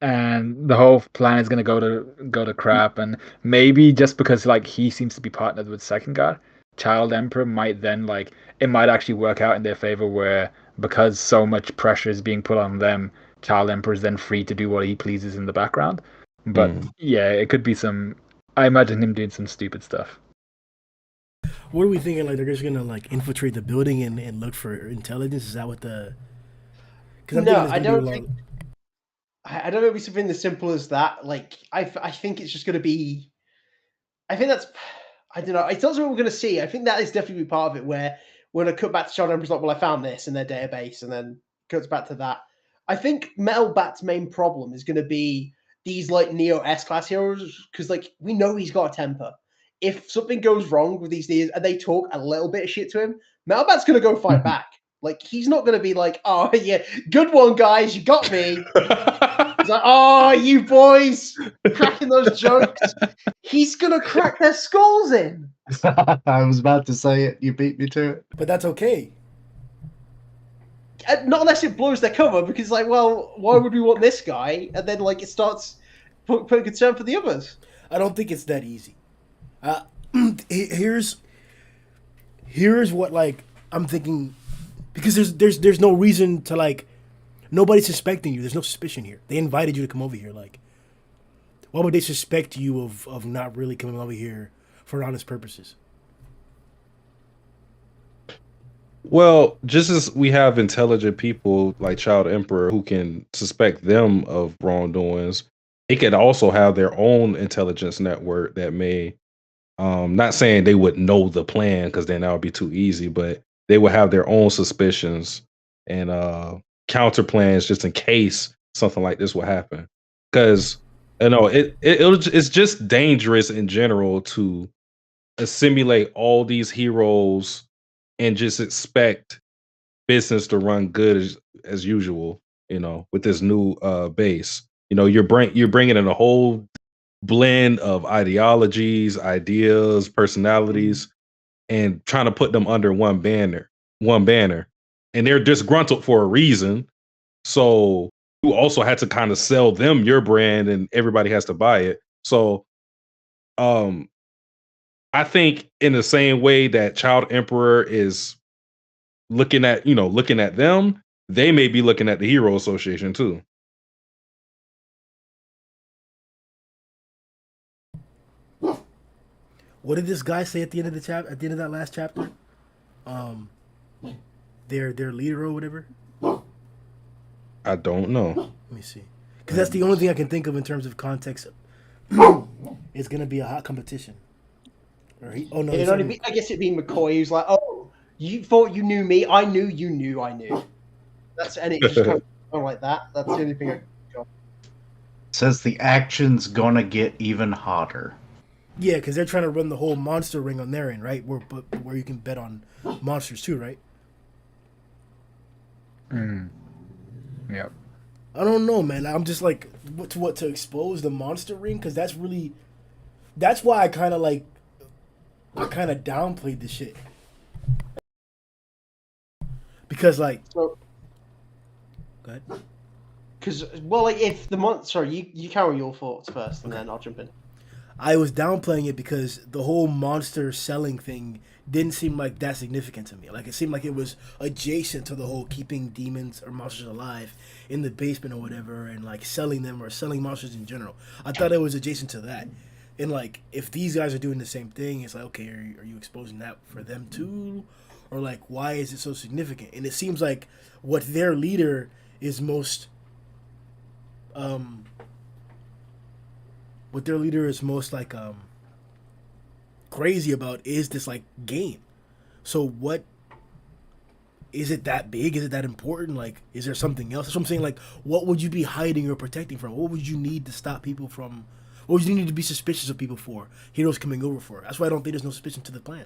And the whole plan is gonna go to crap. And maybe just because like he seems to be partnered with Second God, Child Emperor might then like it might actually work out in their favor, where because so much pressure is being put on them, Child Emperor is then free to do what he pleases in the background. But yeah, it could be some. I imagine him doing some stupid stuff. What are we thinking? Like they're just gonna like infiltrate the building and look for intelligence? Is that what the? No, I don't think. I don't know if it's something as simple as that. Like I think it's just going to be. I think that's. I don't know. It's not something we're going to see. I think that is definitely part of it. Where we're going to cut back to Child Emperor's like, well, I found this in their database, and then cuts back to that. I think Metal Bat's main problem is going to be these like Neo S-class heroes, because like we know he's got a temper. If something goes wrong with these Neos and they talk a little bit of shit to him, Metal Bat's going to go fight back. Like he's not going to be like, oh yeah, good one, guys, you got me. He's like, oh, you boys, cracking those jokes. He's going to crack their skulls in. I was about to say it. You beat me to it. But that's okay. Not unless it blows their cover, because like, well, why would we want this guy? And then like it starts putting concern for the others. I don't think it's that easy. Here's what like I'm thinking, because there's no reason to like, nobody's suspecting you. There's no suspicion here. They invited you to come over here. Like, why would they suspect you of not really coming over here for honest purposes? Well, just as we have intelligent people like Child Emperor who can suspect them of wrongdoings, they could also have their own intelligence network that may, not saying they would know the plan because then that would be too easy, but they would have their own suspicions and counter plans just in case something like this would happen. Because it's just dangerous in general to assimilate all these heroes and just expect business to run good as usual, with this new base. You're bringing in a whole blend of ideologies, ideas, personalities, and trying to put them under one banner. And they're disgruntled for a reason. So you also had to kind of sell them your brand and everybody has to buy it. So I think in the same way that Child Emperor is looking at them, they may be looking at the Hero Association too. What did this guy say at the end of at the end of that last chapter? Their leader or whatever? I don't know. Let me see. Because that's the only thing I can think of in terms of context. It's going to be a hot competition. Right? Oh, no. I guess it'd be McCoy who's like, oh, you thought you knew me. I knew you knew I knew. And it just kind of like that. That's the only thing I can think of. Says the action's gonna get even hotter. Yeah, because they're trying to run the whole monster ring on their end, right? Where you can bet on monsters too, right? Yep. I don't know, man. I'm just like, what to expose the monster ring? Because that's why I kind of downplayed the shit. Because like, so, go ahead. Because like if the sorry, you carry your thoughts first, and then I'll jump in. I was downplaying it because the whole monster selling thing didn't seem like that significant to me. Like it seemed like it was adjacent to the whole keeping demons or monsters alive in the basement or whatever, and like selling them or selling monsters in general. I thought it was adjacent to that. And like, if these guys are doing the same thing, it's like, okay, are you exposing that for them too, or like, why is it so significant? And it seems like what their leader is most, what their leader is most like crazy about is this like game. So what is it that big? Is it that important? Like, is there something else? That's what I'm saying. Like, what would you be hiding or protecting from? What would you need to stop people from? What would you need to be suspicious of people for? Heroes coming over for? That's why I don't think there's no suspicion to the plan.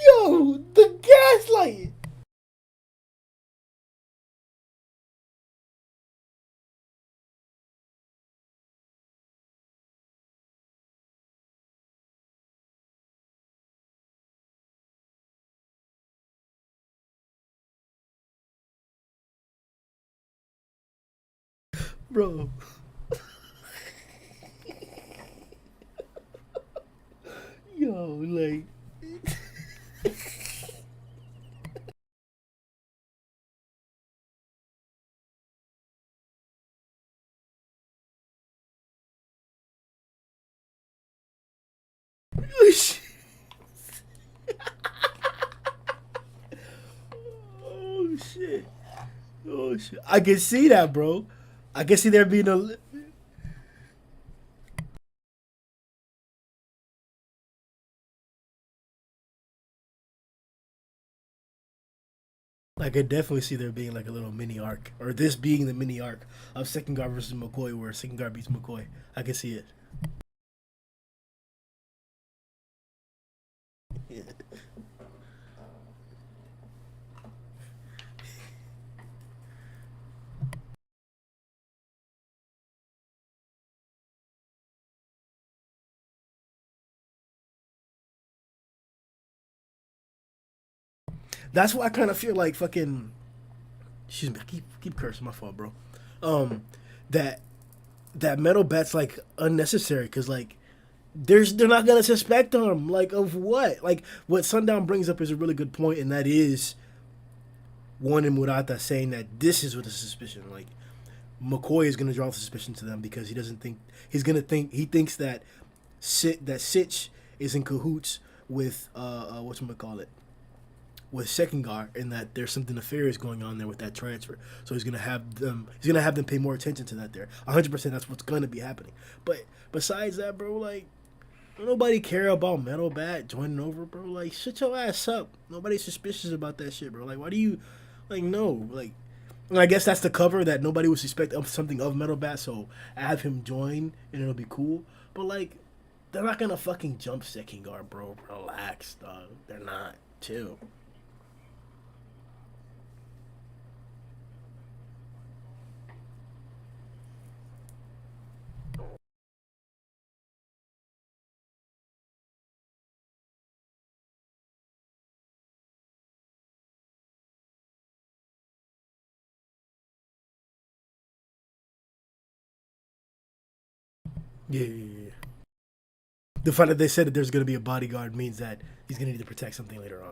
Yo, the gaslight. Bro. Yo, like. Oh shit. Oh shit. Oh shit. I can see that, bro. I can see there being a. I could definitely see there being like a little mini arc, or this being the mini arc of Second Guard versus McCoy, where Second Guard beats McCoy. I can see it. That's why I kind of feel like fucking. Excuse me, I keep cursing. My fault, bro. That metal bat's like unnecessary because like they're not gonna suspect them like of what like what Sundown brings up is a really good point, and that is one in Murata saying that this is what the suspicion like McCoy is gonna draw the suspicion to them because he doesn't think he thinks that Sitch is in cahoots with whatchamacallit with Second Guard, and that there's something nefarious going on there with that transfer. So he's gonna have them pay more attention to that there. 100% that's what's gonna be happening. But besides that, bro, like Nobody care about Metal Bat joining over, bro. Like, shut your ass up. Nobody's suspicious about that shit, bro. Like, why do you, like, no, like, and I guess that's the cover that nobody would suspect of something of Metal Bat. So have him join and it'll be cool. But like, they're not gonna fucking jump second guard, bro. Relax, dog. They're not. Chill. Yeah. The fact that they said that there's gonna be a bodyguard means that he's gonna need to protect something later on.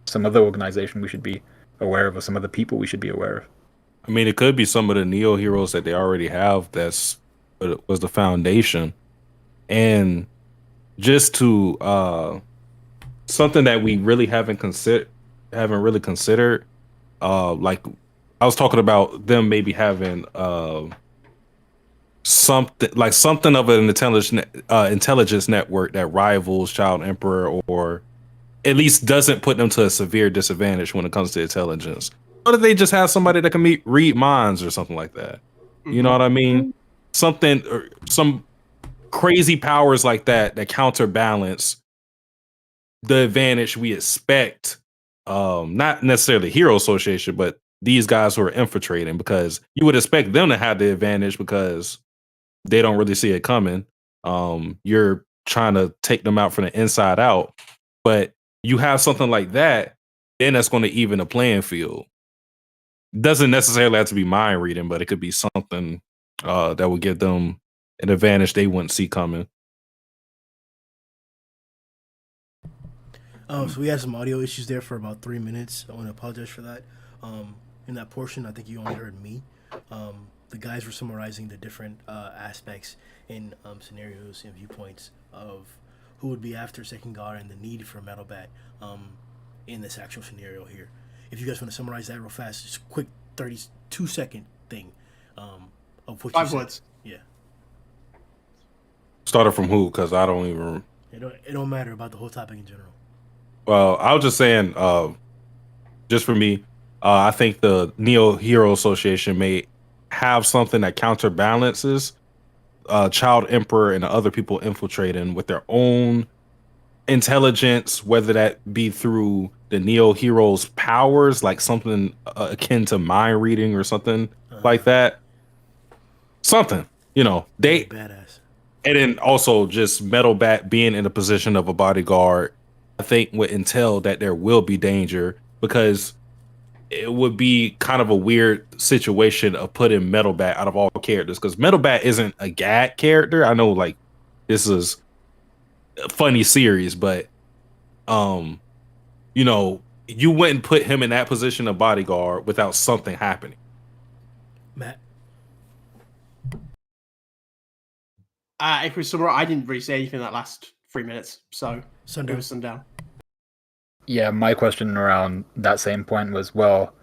Some other organization we should be aware of, or some other people we should be aware of. I mean, it could be some of the Neo heroes that they already have. Was the foundation, and just to something that we really haven't really considered. Like I was talking about them maybe having something of an intelligence network that rivals Child Emperor, or at least doesn't put them to a severe disadvantage when it comes to intelligence. What if they just have somebody that can read minds or something like that? You know what I mean? Something or some crazy powers like that counterbalance the advantage we expect. Not necessarily Hero Association, but these guys who are infiltrating, because you would expect them to have the advantage because they don't really see it coming. You're trying to take them out from the inside out, but you have something like that, then that's going to even the playing field. Doesn't necessarily have to be mind reading, but it could be something that would give them an advantage they wouldn't see coming. So we had some audio issues there for about 3 minutes. I want to apologize for that. In that portion, I think you only heard me. The guys were summarizing the different aspects and scenarios and viewpoints of who would be after second guard and the need for Metal Bat in this actual scenario here. If you guys want to summarize that real fast, just a quick 32-second thing of what 5 you words. said. Yeah. Started from who? Because I don't even. It don't matter about the whole topic in general. Well, I was just saying, just for me, I think the Neo Hero Association may have something that counterbalances Child Emperor and the other people infiltrating with their own intelligence, whether that be through the Neo Heroes' powers, like something akin to mind reading or something like that. Something, they badass. And then also just Metal Bat being in a position of a bodyguard, I think would entail that there will be danger, because it would be kind of a weird situation of putting Metal Bat out of all characters, because Metal Bat isn't a gag character. I know, like, this is a funny series, but you wouldn't put him in that position of bodyguard without something happening. Matt. If we summarize, I didn't really say anything that last 3 minutes, so Sundown. It was Sundown. Yeah, my question around that same point was, well,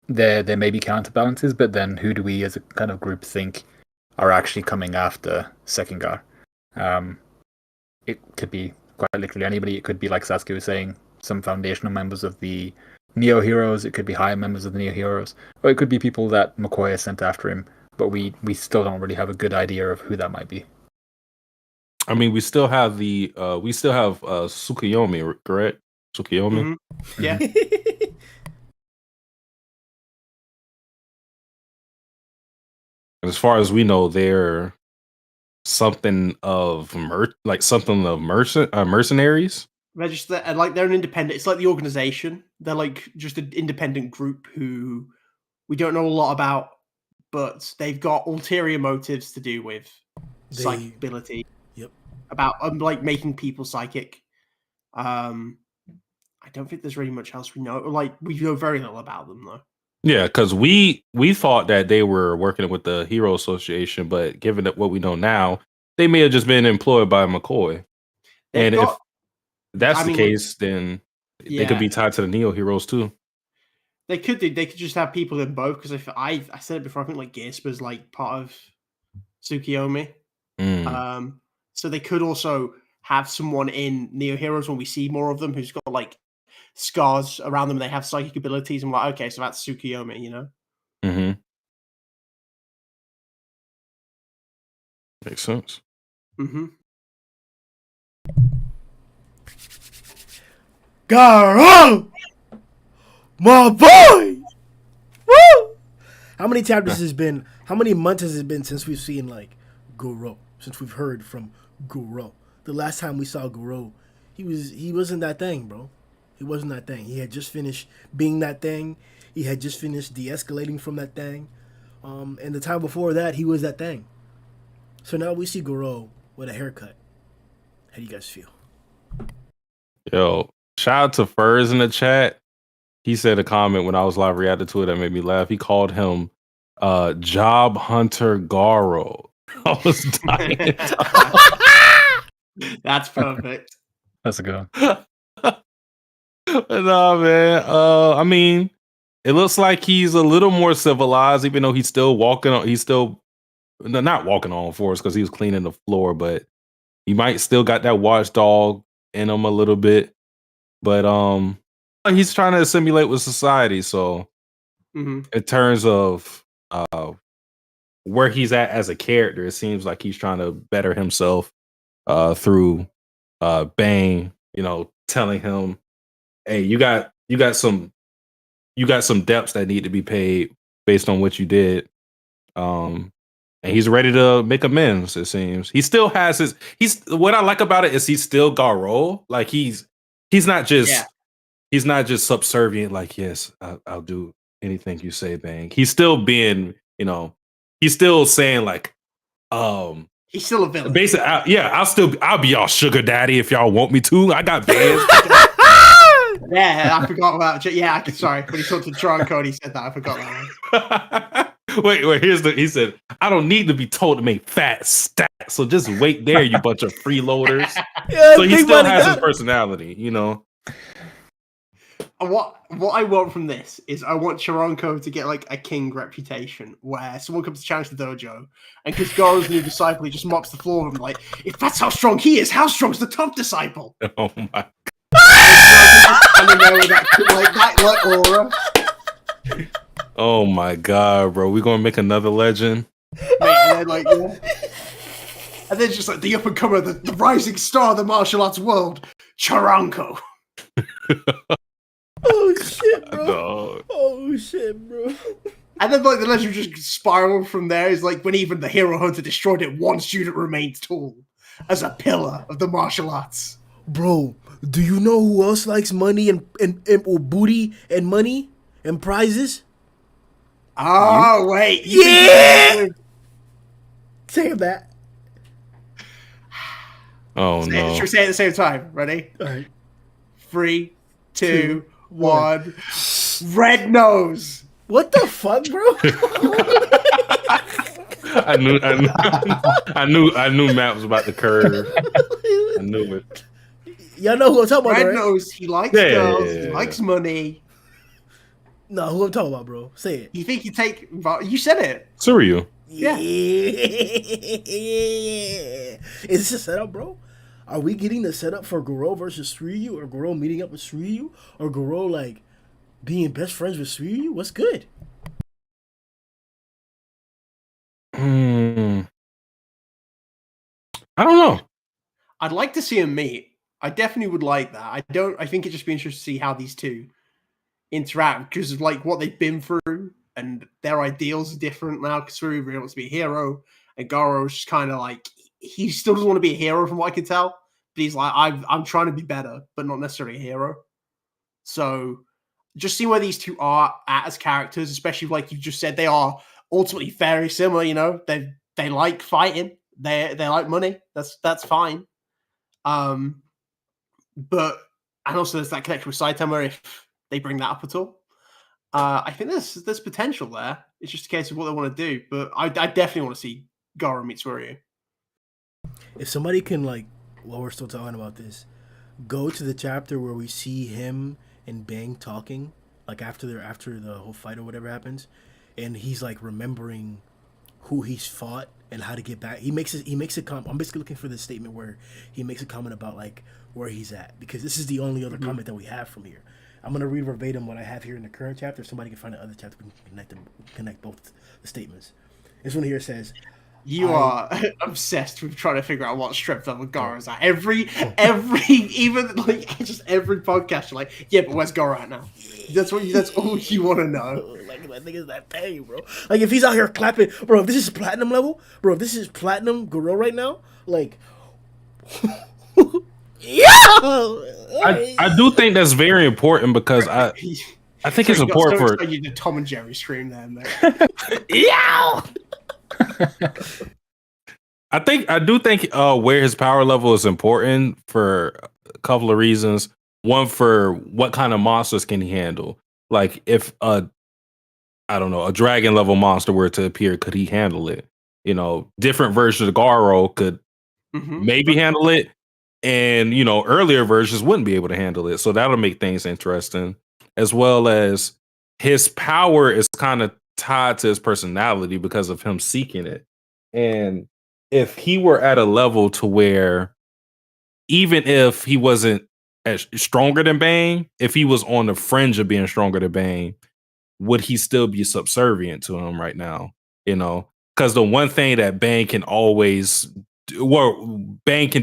there may be counterbalances, but then who do we as a kind of group think are actually coming after second guard? It could be quite literally anybody. It could be, like Satsuki was saying, some foundational members of the Neo Heroes. It could be higher members of the Neo Heroes, or it could be people that McCoy has sent after him, but we still don't really have a good idea of who that might be. I mean, we still have Tsukuyomi, correct? Tsukuyomi? Mm-hmm. Yeah. As far as we know, they're something of mercenaries. They're just like they're an independent. It's like the organization. They're like just an independent group who we don't know a lot about, but they've got ulterior motives to do with psychic ability. Yep. About like making people psychic. I don't think there's really much else we know. Like we know very little about them though. Yeah, because we thought that they were working with the Hero Association, but given that what we know now, they may have just been employed by McCoy. And if that's the case, then they could be tied to the Neo Heroes too. They could do. They could just have people in both. Because if I said it before, I think like Gispa's like part of Tsukiyomi. So they could also have someone in Neo Heroes when we see more of them who's got like scars around them and they have psychic abilities, and we're like, okay, so that's Tsukiyomi, you know? Mm-hmm. Makes sense. Mm-hmm. Garou! My boy! Woo! How many chapters has been, how many months has it been since we've seen like Garou? Since we've heard from Garou? The last time we saw Garou, he wasn't that thing, bro. He wasn't that thing. He had just finished being that thing. He had just finished de-escalating from that thing. And the time before that, he was that thing. So now we see Garou with a haircut. How do you guys feel? Yo, shout out to Furs in the chat. He said a comment when I was live reacting to it that made me laugh. He called him Job Hunter Garou. I was dying. That's perfect. That's a good one. Nah, man. I mean, it looks like he's a little more civilized, even though he's still walking on. He's still not walking on all fours because he was cleaning the floor, but he might still got that watchdog in him a little bit. But he's trying to assimilate with society. So in terms of where he's at as a character, it seems like he's trying to better himself through Bane, you know, telling him, hey, you got some debts that need to be paid based on what you did. And he's ready to make amends, it seems. He still has what I like about it is he's still Garou. Like he's not just subservient, like, yes, I'll do anything you say, Bang. He's still being, you know, he's still saying like, he's still a villain. Basically, I'll be y'all sugar daddy if y'all want me to. I got bands. Yeah, I forgot about. Yeah, sorry. When he talked to Tronco, he said that. I forgot that one. Wait. He said, I don't need to be told to make fat stats. So just wait there, you bunch of freeloaders. So he still has his personality, you know. What I want from this is I want Chironko to get like a king reputation where someone comes to challenge the dojo and because Garou's new disciple, he just mops the floor of him like, if that's how strong he is, how strong's the top disciple? Oh my god. that aura. Oh my god, bro. We're gonna make another legend. And then just like the up and comer, the rising star of the martial arts world, Chironko. Oh shit, bro. Dog. Oh shit, bro. And then like the legend just spiraled from there is like when even the hero hunter destroyed it, one student remains tall as a pillar of the martial arts. Bro, do you know who else likes money and or booty and money and prizes? Oh wait. Yeah! Say that. Oh no. Should we say it at the same time? Ready? All right. 3, 2, 1. Red nose. What the fuck, bro? I knew Matt was about to curve. I knew it. Y'all know who I'm talking about, Red right? nose. He likes girls. He likes money. No, who I'm talking about, bro? Say it. You think you take? You said it. Suryu. Yeah. Is this a setup, bro? Are we getting the setup for Garou versus Suryu, or Garou meeting up with Suryu, or Garou like being best friends with Suryu? What's good? I don't know. I'd like to see him meet. I definitely would like that. I think it'd just be interesting to see how these two interact because of like what they've been through and their ideals are different now. Because Suryu really wants to be a hero, and Garou's just kind of like he still doesn't want to be a hero from what I can tell. But he's like, I'm trying to be better, but not necessarily a hero. So just seeing where these two are at as characters, especially like you just said, they are ultimately very similar. You know, they like fighting, they like money. That's fine. But and also there's that connection with Saitama if they bring that up at all. I think there's potential there. It's just a case of what they want to do. But I definitely want to see Garou meet Tsuruya. If somebody can, like, while we're still talking about this, go to the chapter where we see him and Bang talking, like after the whole fight or whatever happens, and he's like remembering who he's fought and how to get back. He makes a comment. I'm basically looking for this statement where he makes a comment about like where he's at, because this is the only other comment that we have from here. I'm gonna read verbatim what I have here in the current chapter. If somebody can find the other chapter, we can connect both the statements. This one here says, You are obsessed with trying to figure out what strength level Garou's at. Every even like just every podcast, you're like, yeah, but where's Garou at now? That's all you want to know. Like, my nigga's that pain, bro. Like, if he's out here clapping, bro, if this is platinum level, bro, if this is platinum Garou right now, like, yeah. I do think that's very important because I think it's important for you to Tom and Jerry scream there, mate. Yeah. I do think where his power level is important for a couple of reasons. One, for what kind of monsters can he handle? Like, if a dragon level monster were to appear, could he handle it? You know, different versions of Garou could maybe handle it, and earlier versions wouldn't be able to handle it. So that'll make things interesting, as well as his power is kind of tied to his personality because of him seeking it. And if he were at a level to where, even if he wasn't as stronger than Bane, if he was on the fringe of being stronger than Bane, would he still be subservient to him right now? Because the one thing that Bane can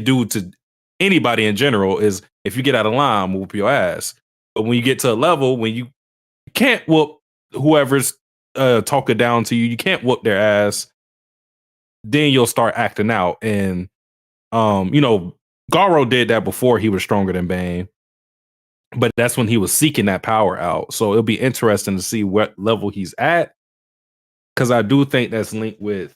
do to anybody in general is, if you get out of line, whoop your ass. But when you get to a level when you can't whoop whoever's talking down to you, you can't whoop their ass, then you'll start acting out. And Garou did that before he was stronger than Bane, but that's when he was seeking that power out. So it'll be interesting to see what level he's at, because I do think that's linked with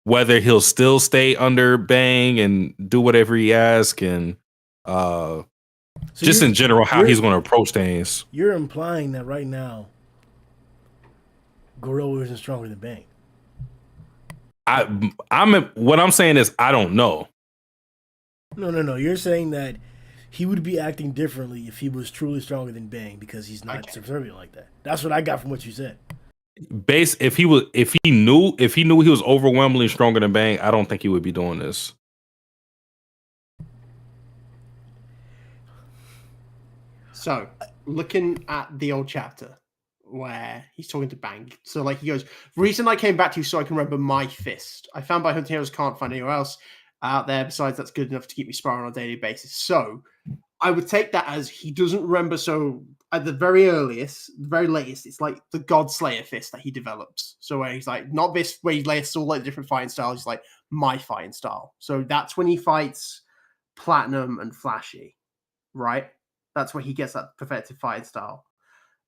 whether he'll still stay under Bang and do whatever he asks, and so just in general how he's going to approach things. You're implying that right now Garou isn't stronger than Bang. What I'm saying is, I don't know. No. You're saying that he would be acting differently if he was truly stronger than Bang, because he's not subservient like that. That's what I got from what you said. If he knew he was overwhelmingly stronger than Bang, I don't think he would be doing this. So, looking at the old chapter where he's talking to Bang, so like he goes, "Reason I came back to you so I can remember my fist. I found by hunting heroes, can't find anywhere else out there. Besides, that's good enough to keep me sparring on a daily basis." So, I would take that as he doesn't remember. So, at the very latest, it's like the God Slayer fist that he develops. So where he's like, not this where he lists all like different fighting styles. He's like, my fighting style. So that's when he fights Platinum and Flashy, right? That's where he gets that perfected fighting style.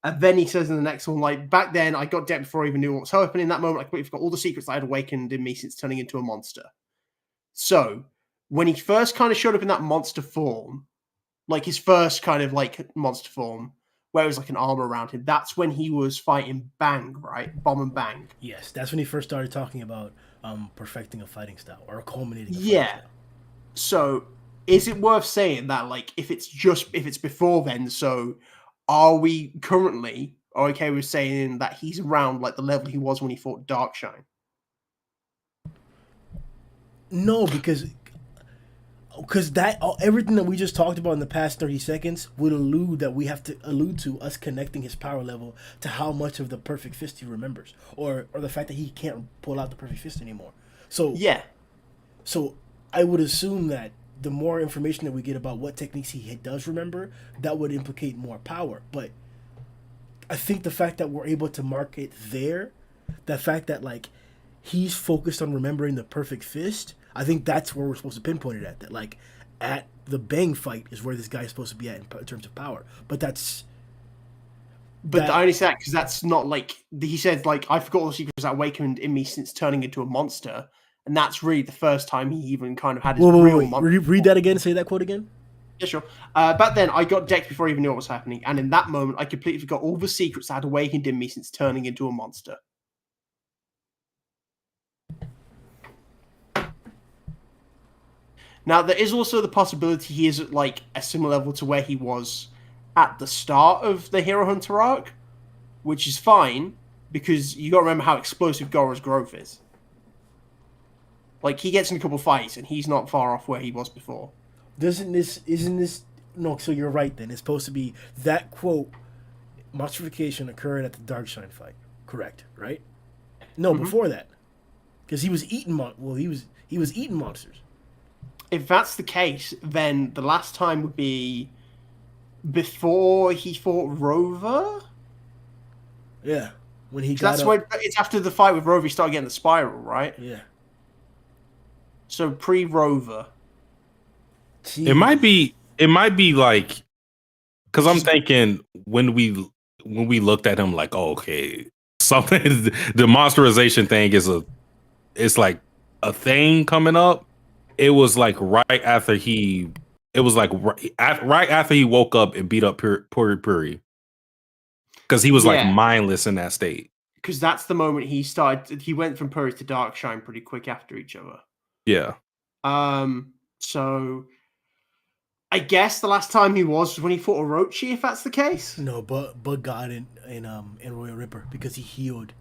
And then he says in the next one, like, back then I got dead before I even knew what was happening. In that moment, I completely forgot all the secrets I had awakened in me since turning into a monster. So when he first kind of showed up in that monster form, like his first kind of like monster form, where it was like an armor around him, that's when he was fighting Bang, right? Bomb and Bang. Yes, that's when he first started talking about perfecting a fighting style, or culminating a fighting style. So is it worth saying that, like, if it's before then, so are we currently okay with saying that he's around like the level he was when he fought Darkshine? No, because that everything that we just talked about in the past 30 seconds would allude to us connecting his power level to how much of the perfect fist he remembers, or the fact that he can't pull out the perfect fist anymore. So I would assume that the more information that we get about what techniques he does remember, that would implicate more power. But I think the fact that we're able to mark it there, the fact that like he's focused on remembering the perfect fist, I think that's where we're supposed to pinpoint it at. That like at the Bang fight is where this guy's supposed to be at in terms of power. But that's. But I only say that because that's not like he said. Like I forgot all the secrets that awakened in me since turning into a monster, and that's really the first time he even kind of had his real monster. Read that again. Say that quote again. Yeah, sure. Back then, I got decked before I even knew what was happening, and in that moment, I completely forgot all the secrets that had awakened in me since turning into a monster. Now, there is also the possibility he is at like a similar level to where he was at the start of the Hero Hunter arc, which is fine because you got to remember how explosive Garou's growth is. Like he gets in a couple fights, and he's not far off where he was before. Isn't this no? So you're right. Then it's supposed to be that quote. Monstrification occurred at the Darkshine fight. Correct, right? No, before that, because he was eating he was eating monsters. If that's the case, then the last time would be before he fought Rover. Yeah, when he got. That's when it's after the fight with Rover. He started getting the spiral, right? Yeah. So pre-Rover. Jeez. It might be like, because I'm thinking when we looked at him like, oh, okay, something, the monsterization thing it's like a thing coming up. It was like right after he woke up and beat up Puri Puri, because he was like mindless in that state. Because that's the moment he went from Puri to Darkshine pretty quick after each other. Yeah. So I guess the last time he was when he fought Orochi, if that's the case. No, but God in Royal Ripper because he healed.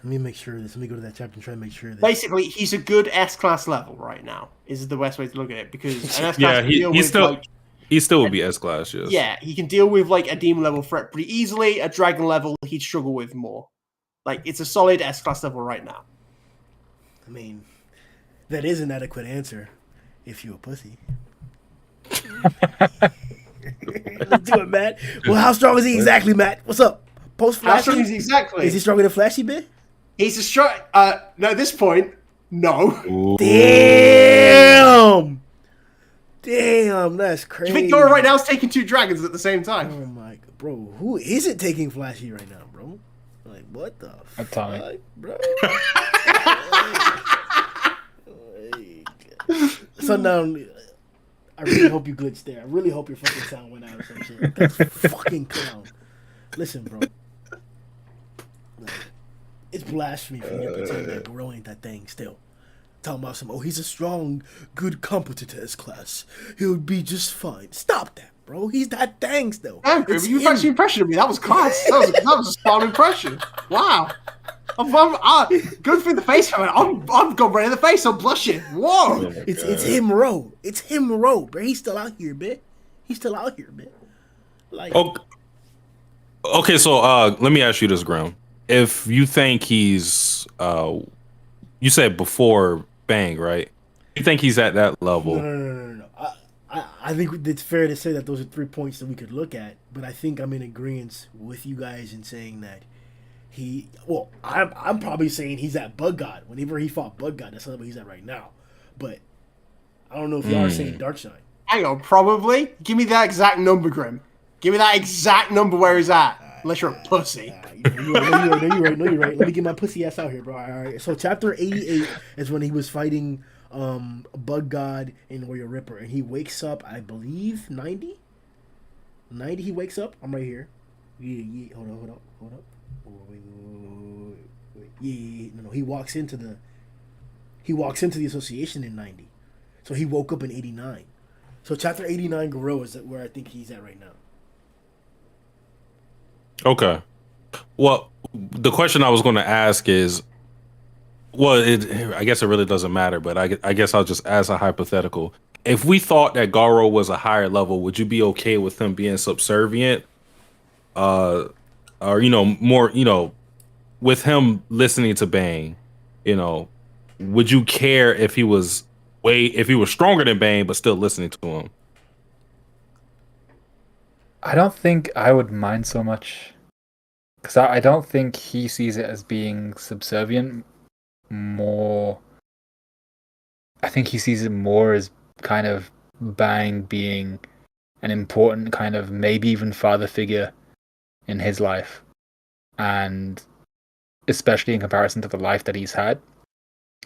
Let me make sure of this. Let me go to that chapter and try to make sure of this. Basically, he's a good S-class level right now. Is the best way to look at it because an S-class he still would be S-class. Yes. Yeah, he can deal with like a demon level threat pretty easily. A dragon level he'd struggle with more. Like it's a solid S-class level right now. I mean, that is an adequate answer. If you a pussy. Let's do it, Matt. Well, how strong is he exactly, Matt? What's up? Post Flashy? How strong is he exactly? Is he stronger than Flashy, bit? He's a strong. No, at this point, no. Ooh. Damn, that's crazy. Do you think Garou right now is taking 2 dragons at the same time? Oh my god, bro, who isn't taking Flashy right now, bro? Like, what the fuck, bro? Sundown, I really hope you glitched there. I really hope your fucking sound went out or some shit. That's fucking clown. Listen, bro. Like, it's blasphemy for you to pretend that Garou ain't that thing still. Talking about he's a strong, good competitor S-class. He'll be just fine. Stop that, bro. He's that thing still. Damn, Grimm, you actually impression of me. That was class. That was a spot impression. Wow. Good for the face. I'm going right in the face. I'm blushing. Whoa. Oh it's him, Ro. It's him, Ro, bro. He's still out here, man. Like. Okay, so let me ask you this, Grimm. If you think he's, you said before Bang, right? You think he's at that level? No. I think it's fair to say that those are 3 points that we could look at, but I think I'm in agreement with you guys in saying that I'm probably saying he's at Bug God. Whenever he fought Bug God, that's the level he's at right now. But I don't know if y'all are saying Darkshine. Hang on, probably. Give me that exact number, Grimm. Give me that exact number where he's at. Unless you're a pussy. You're right. Let me get my pussy ass out here, bro. All right. So chapter 88 is when he was fighting Bug God and Warrior Ripper, and he wakes up, I believe, 90. 90. He wakes up. I'm right here. Yeah. Hold up. Wait. Yeah. No. He walks into the association in 90. So he woke up in 89. So chapter 89 Garou is where I think he's at right now. Okay. Well, the question I was going to ask is, I guess it really doesn't matter, but I guess I'll just ask a hypothetical. If we thought that Garou was a higher level, would you be okay with him being subservient? Or, more, with him listening to Bang, would you care if he was stronger than Bang, but still listening to him? I don't think I would mind so much, because I don't think he sees it as being subservient. More I think he sees it more as kind of Bang being an important kind of maybe even father figure in his life, and especially in comparison to the life that he's had,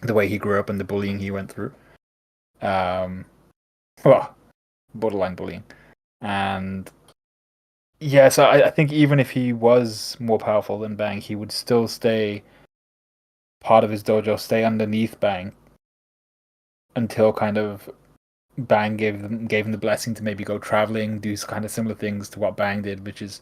the way he grew up and the bullying he went through. Well, borderline bullying. And yeah, so I think even if he was more powerful than Bang, he would still stay part of his dojo, stay underneath Bang until kind of Bang gave him the blessing to maybe go traveling, do kind of similar things to what Bang did, which is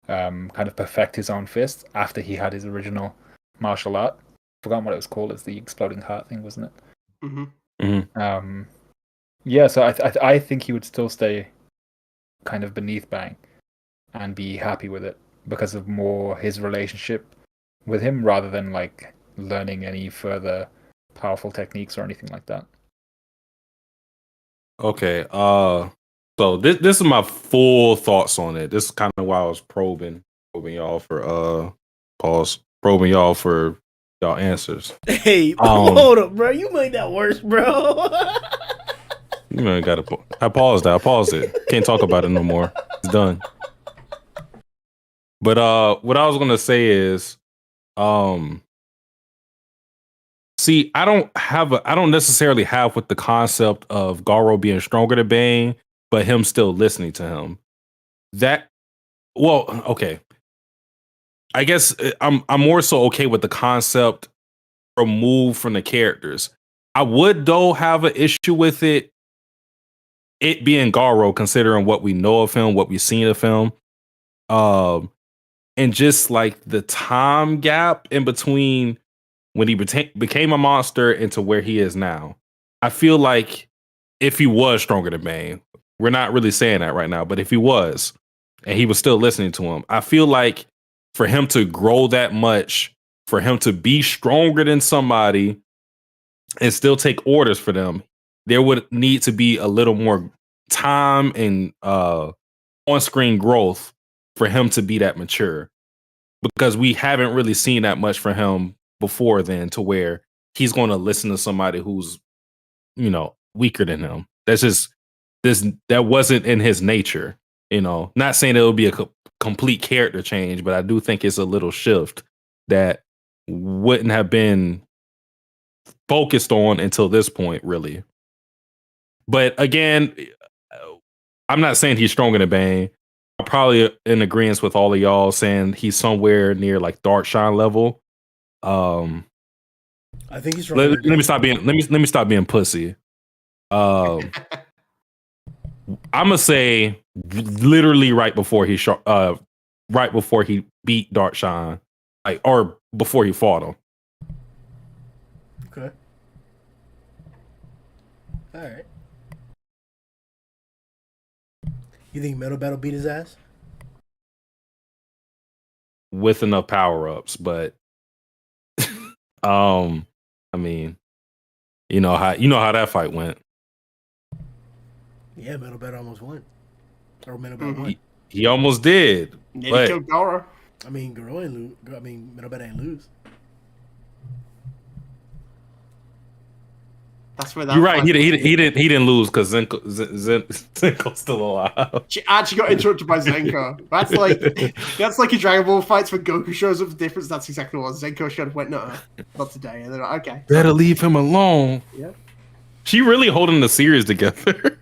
kind of perfect his own fist after he had his original martial art. Forgotten what it was called. It's the exploding heart thing, wasn't it? Yeah, so I think he would still stay kind of beneath Bang and be happy with it because of more his relationship with him rather than like learning any further powerful techniques or anything like that. Okay. So this is my full thoughts on it. This is kind of why I was probing y'all for probing y'all for y'all answers. Hey, hold up, bro. You made that worse, bro. You ain't got to. I paused that. I paused it. Can't talk about it no more. It's done. But what I was gonna say is, see, I don't necessarily have with the concept of Garou being stronger than Bane, but him still listening to him. Okay. I guess I'm more so okay with the concept removed from the characters. I would though have an issue with it being Garou, considering what we know of him, what we've seen of him, and just like the time gap in between when he became a monster into where he is now. I feel like if he was stronger than Bane, we're not really saying that right now, but if he was, and he was still listening to him, I feel like for him to grow that much, for him to be stronger than somebody and still take orders for them, there would need to be a little more time and on-screen growth for him to be that mature, because we haven't really seen that much for him before then, to where he's going to listen to somebody who's, weaker than him. That wasn't in his nature. Not saying it'll be a complete character change, but I do think it's a little shift that wouldn't have been focused on until this point, really. But again, I'm not saying he's stronger than Bane. I'm probably in agreement with all of y'all saying he's somewhere near like Dark Shine level. I think he's stronger. Let me stop being pussy. I'm gonna say literally right before he beat Dark Shine, or before he fought him. Okay. All right. You think Metal Battle beat his ass? With enough power-ups, but I mean, you know how that fight went. Yeah, Metal Battle almost won. Or Metal Battle won. He almost did. Nearly killed Garou. I mean, Garou ain't lose. I mean, Metal Battle ain't lose. That's where that. You're right. He didn't lose because Zenko's still alive. She actually got interrupted by Zenko. That's like a Dragon Ball fights where Goku shows up. The difference. That's exactly what Zenko should have went. No, not today. And they're like, okay, better leave him alone. Yeah. She really holding the series together.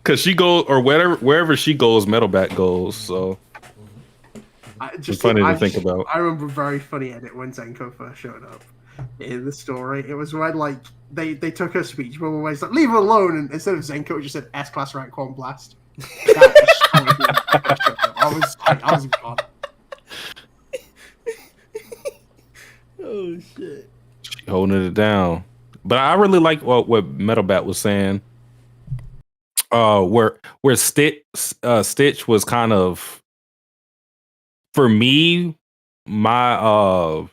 Cause she goes, or wherever she goes, Metal Bat goes. So it's funny to think about. I remember a very funny edit when Zenko first showed up in the story. It was when they took her speech, but always like leave her alone, and instead of Zenko, it just said S-Class Rank 1 Blast. I was gone. Oh shit! She holding it down, but I really like what Metal Bat was saying. Where Stitch was kind of, for me, my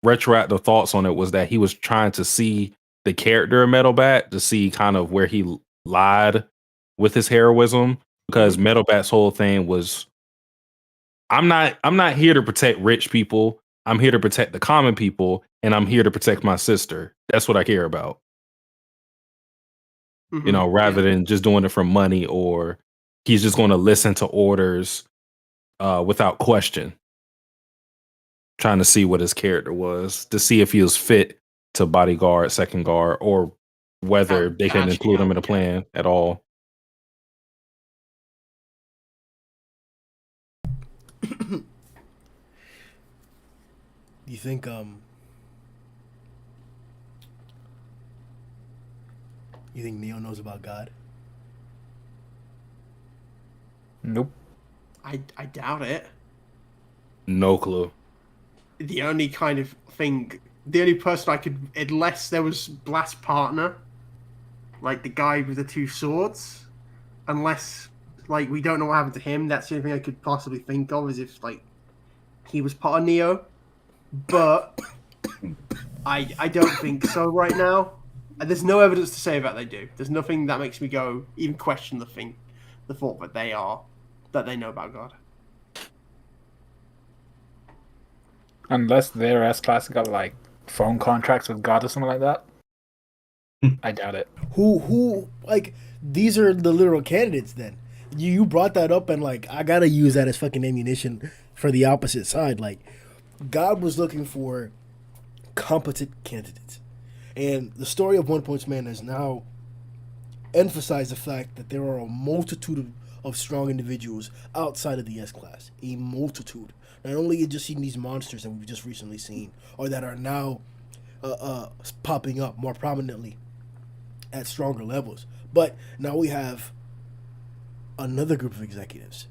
retroactive thoughts on it was that he was trying to see the character of Metal Bat, to see kind of where he lied with his heroism, because Metal Bat's whole thing was, I'm not here to protect rich people. I'm here to protect the common people, and I'm here to protect my sister. That's what I care about. you know, rather than just doing it for money, or he's just going to listen to orders without question, trying to see what his character was, to see if he was fit to bodyguard, second guard, or whether they can include him in the plan at all. Do you think Neo knows about God? Nope. I doubt it. No clue. The only kind of thing, the only person I could, unless there was Blast Partner, like the guy with the two swords, unless, like, we don't know what happened to him, that's the only thing I could possibly think of, is if, like, he was part of Neo. But I don't think so right now. There's no evidence to say that they do. There's nothing that makes me go, even question the thought that they know about God. Unless their S-Class got, like, phone contracts with God or something like that. I doubt it. Who like, these are the literal candidates then. You brought that up, and, like, I gotta use that as fucking ammunition for the opposite side. Like, God was looking for competent candidates. And the story of One Punch Man has now emphasized the fact that there are a multitude of strong individuals outside of the S-Class. A multitude. Not only you just seen these monsters that we've just recently seen, or that are now popping up more prominently at stronger levels, but now we have another group of executives.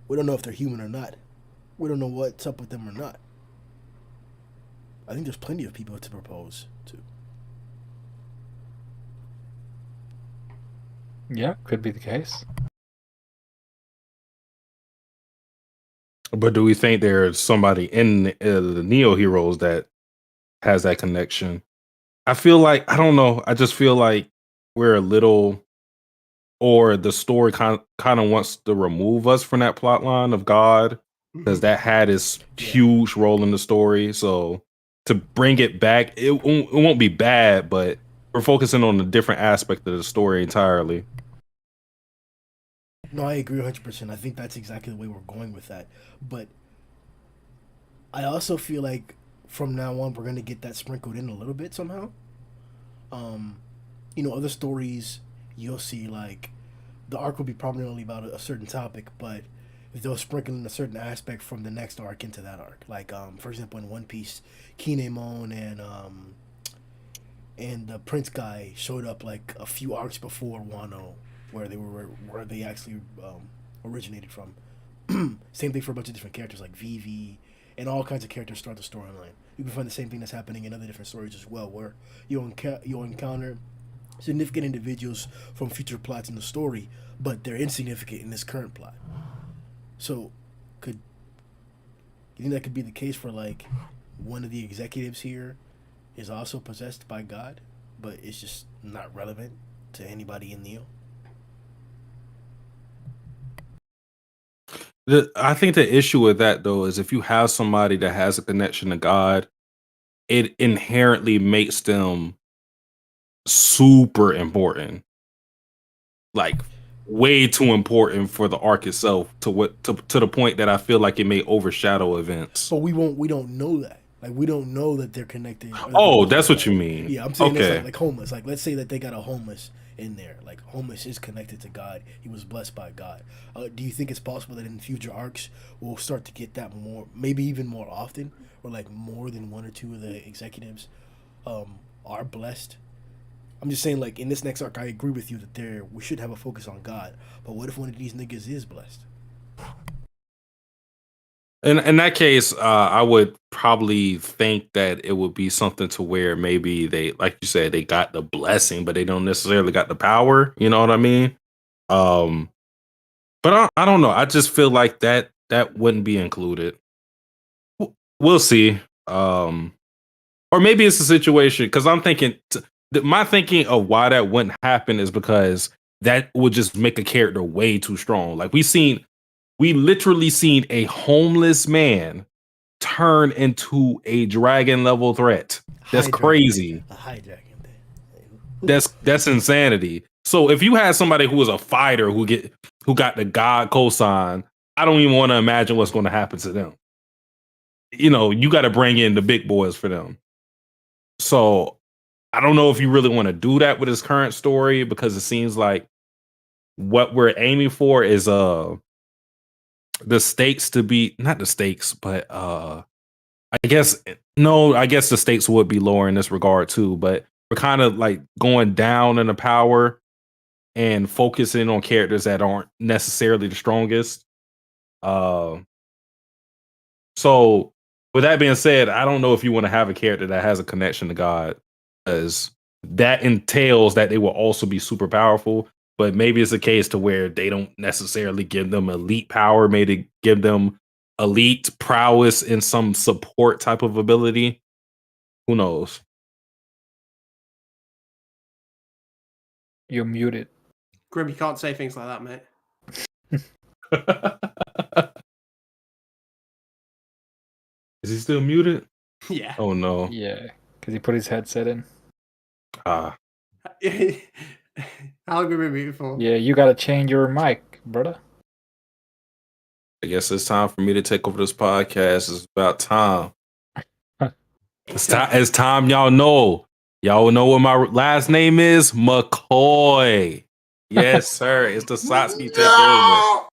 We don't know if they're human or not. We don't know what's up with them or not. I think there's plenty of people to propose to. Yeah, could be the case. But do we think there's somebody in the Neo Heroes that has that connection? I feel like, I don't know. I just feel like we're a little, or the story kind of wants to remove us from that plot line of God, because that had its huge role in the story. So to bring it back, it won't be bad, but we're focusing on a different aspect of the story entirely. No, I agree 100%. I think that's exactly the way we're going with that. But I also feel like from now on, we're going to get that sprinkled in a little bit somehow. Other stories, you'll see, like, the arc will be prominently about a certain topic, but they'll sprinkle in a certain aspect from the next arc into that arc. Like, for example, in One Piece, Kinemon and the Prince guy showed up, like, a few arcs before Wano, where they actually originated from. Same thing for a bunch of different characters like Vivi and all kinds of characters start the storyline. You can find the same thing that's happening in other different stories as well, where you'll encounter significant individuals from future plots in the story, but they're insignificant in this current plot. So, you think that could be the case for, like, one of the executives here is also possessed by God, but it's just not relevant to anybody in Neo? I think the issue with that, though, is if you have somebody that has a connection to God, it inherently makes them super important, like way too important for the arc itself, to the point that I feel like it may overshadow events. But we don't know that. Like, we don't know that they're connected. Oh, that's what you mean. Yeah, I'm saying okay. It's like homeless. Like, let's say that they got a homeless in there. Like, homeless is connected to God. He was blessed by God. Do you think it's possible that in future arcs we'll start to get that more, maybe even more often, or like more than one or two of the executives are blessed? I'm just saying, like, in this next arc, I agree with you that we should have a focus on God. But what if one of these niggas is blessed? In that case, I would probably think that it would be something to where maybe they, like you said, they got the blessing, but they don't necessarily got the power. You know what I mean? But I don't know. I just feel like that wouldn't be included. We'll see. Or maybe it's a situation, because I'm thinking, my thinking of why that wouldn't happen is because that would just make a character way too strong. Like, we literally seen a homeless man turn into a dragon level threat. That's crazy. A high dragon. That's insanity. So if you had somebody who was a fighter who got the God cosign, I don't even want to imagine what's going to happen to them. You got to bring in the big boys for them. So I don't know if you really want to do that with his current story, because it seems like what we're aiming for is the stakes to be not the stakes, but I guess the stakes would be lower in this regard too, but we're kind of like going down in the power and focusing on characters that aren't necessarily the strongest. So with that being said, I don't know if you want to have a character that has a connection to God, because that entails that they will also be super powerful. But maybe it's a case to where they don't necessarily give them elite power, maybe give them elite prowess in some support type of ability. Who knows? You're muted. Grimm, you can't say things like that, mate. Is he still muted? Yeah. Oh no. Yeah, because he put his headset in. How long have we been muted for? Yeah, you got to change your mic, brother. I guess it's time for me to take over this podcast. It's about time. It's time y'all know. Y'all know what my last name is? McCoy. Yes, sir. It's the Satsuki takeover.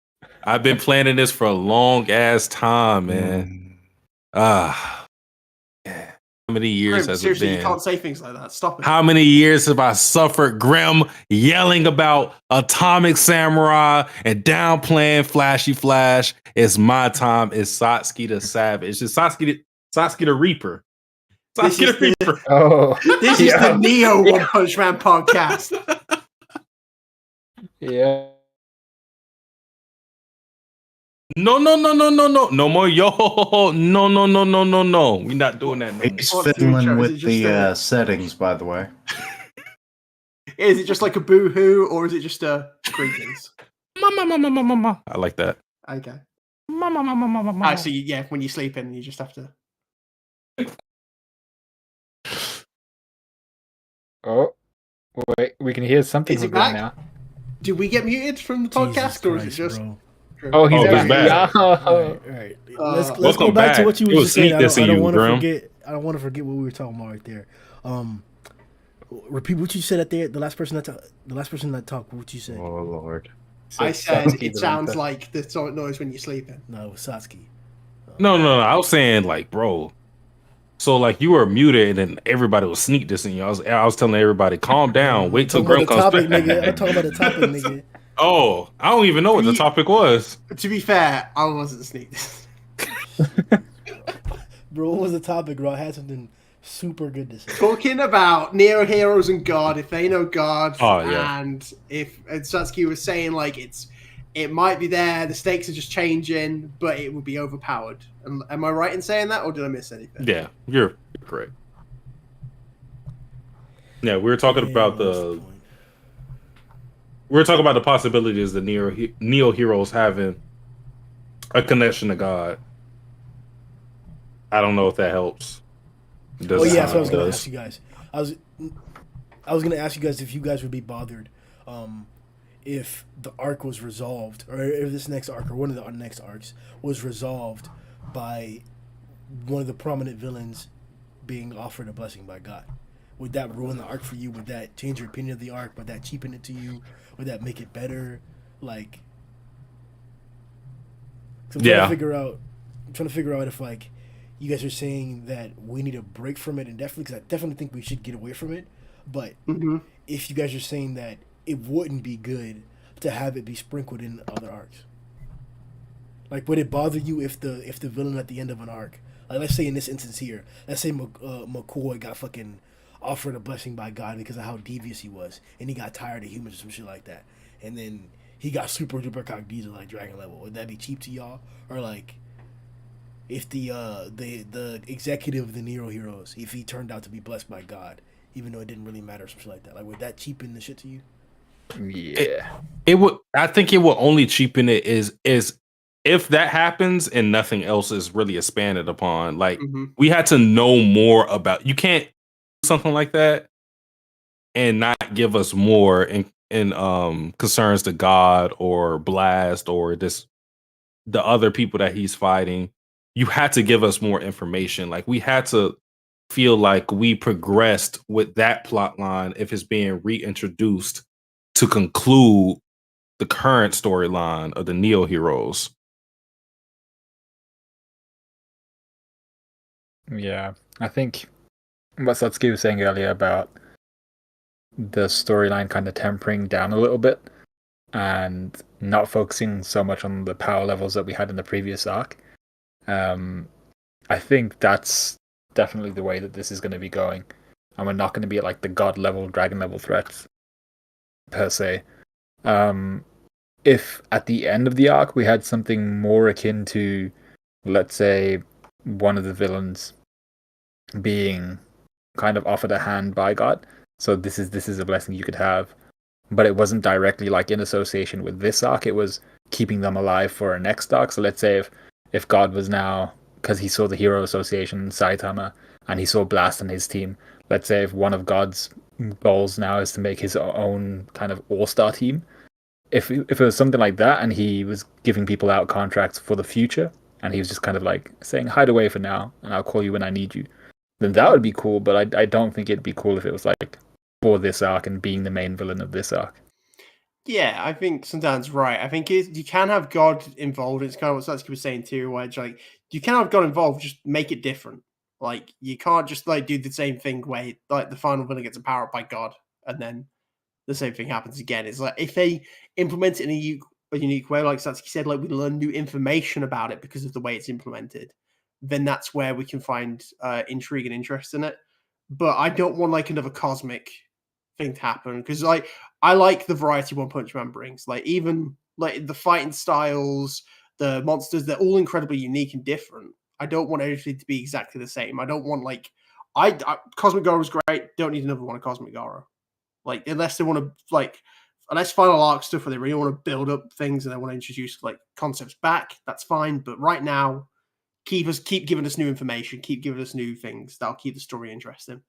I've been planning this for a long ass time, man. Yeah. How many years Grimm, has seriously, it been? you can't say things like that. Stop it. How many years have I suffered Grimm yelling about Atomic Samurai and downplaying Flashy Flash? It's my time. It's Satsuki the Savage. It's Satsuki the Reaper. Satsuki the Reaper. This is the Neo One Punch Man podcast. Yeah. No more yo. No. We're not doing that no more. He's fiddling with the settings, by the way. Is it just like a boo-hoo, or is it just a greetings? Mama. I like that. Okay. Mama. I see. Yeah, when you sleep in, you just have to. Oh, wait. We can hear something Is it from Grimm back? now. Did we get muted from the podcast, or is it just? Bro. Oh, he's back. All right. Let's go back to what you were just saying. I don't want to forget. I don't want to forget what we were talking about right there. Repeat what you said at the last person that talked. What you said? Oh Lord. I said it sounds like the sort of noise when you're sleeping. No, it was Satsuki. No. I was saying, like, bro. So, like, you were muted, and then everybody was sneak dissing you. I was telling everybody, calm down. Wait till Grimm comes back. Nigga. I'm talking about the topic, nigga. Oh, I don't even know what the topic was. To be fair, I wasn't sneak dissing. Bro, what was the topic, bro? I had something super good to say. Talking about Neo Heroes and God, if they know God, and if Satsuki was saying like it might be there, the stakes are just changing, but it would be overpowered. Am I right in saying that, or did I miss anything? Yeah, you're correct. Yeah, we were talking about the possibilities of Neo Heroes having a connection to God. I don't know if that helps. Oh yeah, that's what I was going to ask you guys. I was going to ask you guys if you guys would be bothered if the arc was resolved, or if this next arc or one of the next arcs was resolved by one of the prominent villains being offered a blessing by God. Would that ruin the arc for you? Would that change your opinion of the arc? Would that cheapen it to you? Would that make it better? Like, I'm trying to figure out if, like, you guys are saying that we need a break from it indefinitely, because I definitely think we should get away from it. But if you guys are saying that it wouldn't be good to have it be sprinkled in other arcs, like, would it bother you if the villain at the end of an arc, like, let's say in this instance here, let's say McCoy got fucking offered a blessing by God because of how devious he was, and he got tired of humans or some shit like that, and then he got super duper cock diesel like dragon level? Would that be cheap to y'all? Or like, if the executive of the Neo Heroes, if he turned out to be blessed by God, even though it didn't really matter or something like that, like, would that cheapen the shit to you? Yeah, it would. I think it will only cheapen it is if that happens and nothing else is really expanded upon. Like, we had to know more about. You can't do something like that and not give us more in concerns to God or Blast or the other people that he's fighting. You had to give us more information. Like, we had to feel like we progressed with that plot line if it's being reintroduced to conclude the current storyline of the Neo heroes. Yeah, I think what Satsuki was saying earlier about the storyline kind of tempering down a little bit and not focusing so much on the power levels that we had in the previous arc. I think that's definitely the way that this is going to be going, and we're not going to be at like the god level, dragon level threats per se. If at the end of the arc we had something more akin to, let's say, one of the villains being kind of offered a hand by God, so this is a blessing you could have, but it wasn't directly like in association with this arc. It was keeping them alive for a next arc. So let's say if God was now, because he saw the Hero Association, Saitama, and he saw Blast and his team, let's say if one of God's goals now is to make his own kind of all-star team, if it was something like that and he was giving people out contracts for the future and he was just kind of like saying, hide away for now and I'll call you when I need you, then that would be cool. But I don't think it'd be cool if it was like for this arc and being the main villain of this arc. Yeah, I think Sundown's right. I think you can have God involved. It's kind of what Satsuki was saying too, where it's like, you can have God involved, just make it different. Like, you can't just like do the same thing where like the final villain gets empowered up by God and then the same thing happens again. It's like, if they implement it in a unique way, like Satsuki said, like we learn new information about it because of the way it's implemented, then that's where we can find intrigue and interest in it. But I don't want like another cosmic thing to happen, because like I like the variety One Punch Man brings. Like, even like the fighting styles, the monsters, they're all incredibly unique and different. I don't want everything to be exactly the same. I don't want like Cosmic Garou was great. Don't need another one of Cosmic Garou. Like, unless they want to like, unless final arc stuff where they really want to build up things and they want to introduce like concepts back, that's fine. But right now, keep giving us new information, keep giving us new things. That'll keep the story interesting.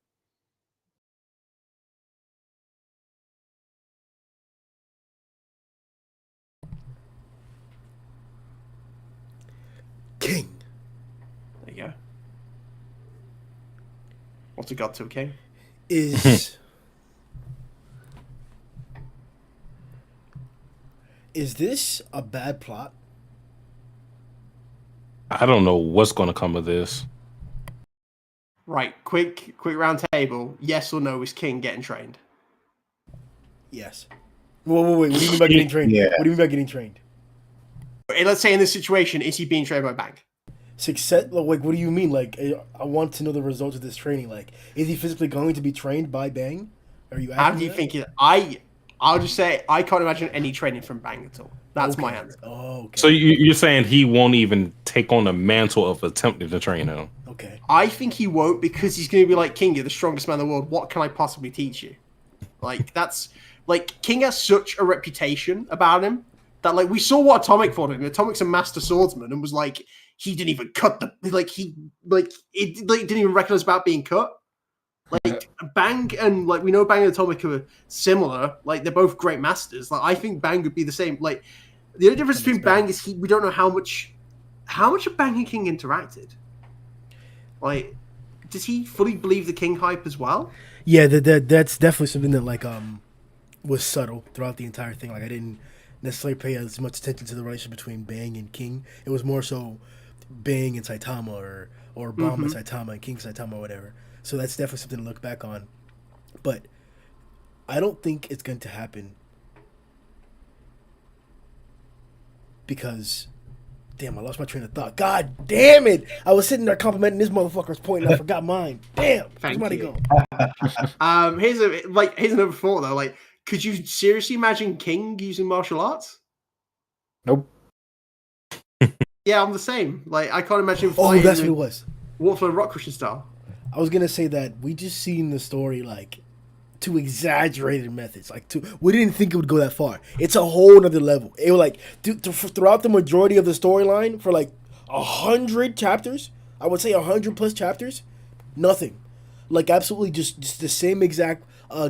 King. There you go. What's it got to, King? Is this a bad plot? I don't know what's going to come of this. Right, quick round table. Yes or no, is King getting trained? Yes. Wait. What do you mean by getting trained? Yeah. What do you mean by getting trained? Let's say in this situation, is he being trained by Bang? Success. Like, what do you mean? Like, I want to know the results of this training. Like, is he physically going to be trained by Bang? Are you? How do you think it? I'll just say I can't imagine any training from Bang at all. That's my answer. Oh, okay. So you're saying he won't even take on the mantle of attempting to train him? Okay. I think he won't, because he's going to be like, King, you're the strongest man in the world. What can I possibly teach you? Like, that's like, King has such a reputation about him that, like, we saw what Atomic fought him. Atomic's a master swordsman and was like, he didn't even cut the didn't even recognize about being cut. Like, Bang and like, we know Bang and Atomic are similar. Like, they're both great masters. Like, I think Bang would be the same. Like, the only difference between Bang is we don't know how much have Bang and King interacted. Like, does he fully believe the King hype as well? Yeah, that's definitely something that like was subtle throughout the entire thing. Like, I didn't necessarily pay as much attention to the relationship between Bang and King. It was more so Bang and Saitama or Bomb and Saitama and King Saitama or whatever. So that's definitely something to look back on. But I don't think it's going to happen because, damn, I lost my train of thought. God damn it! I was sitting there complimenting this motherfucker's point and I forgot mine. Damn, where's money go? Here's another thought though. Like, could you seriously imagine King using martial arts? Nope. Yeah, I'm the same. Like, I can't imagine him Oh, fighting that's what it was. Waterflow Rock Crushing style. I was gonna say that we just seen the story like to exaggerated methods. Like, we didn't think it would go that far. It's a whole nother level. It was like throughout the majority of the storyline for like 100 chapters. I would say 100 plus chapters. Nothing. Like, absolutely just the same exact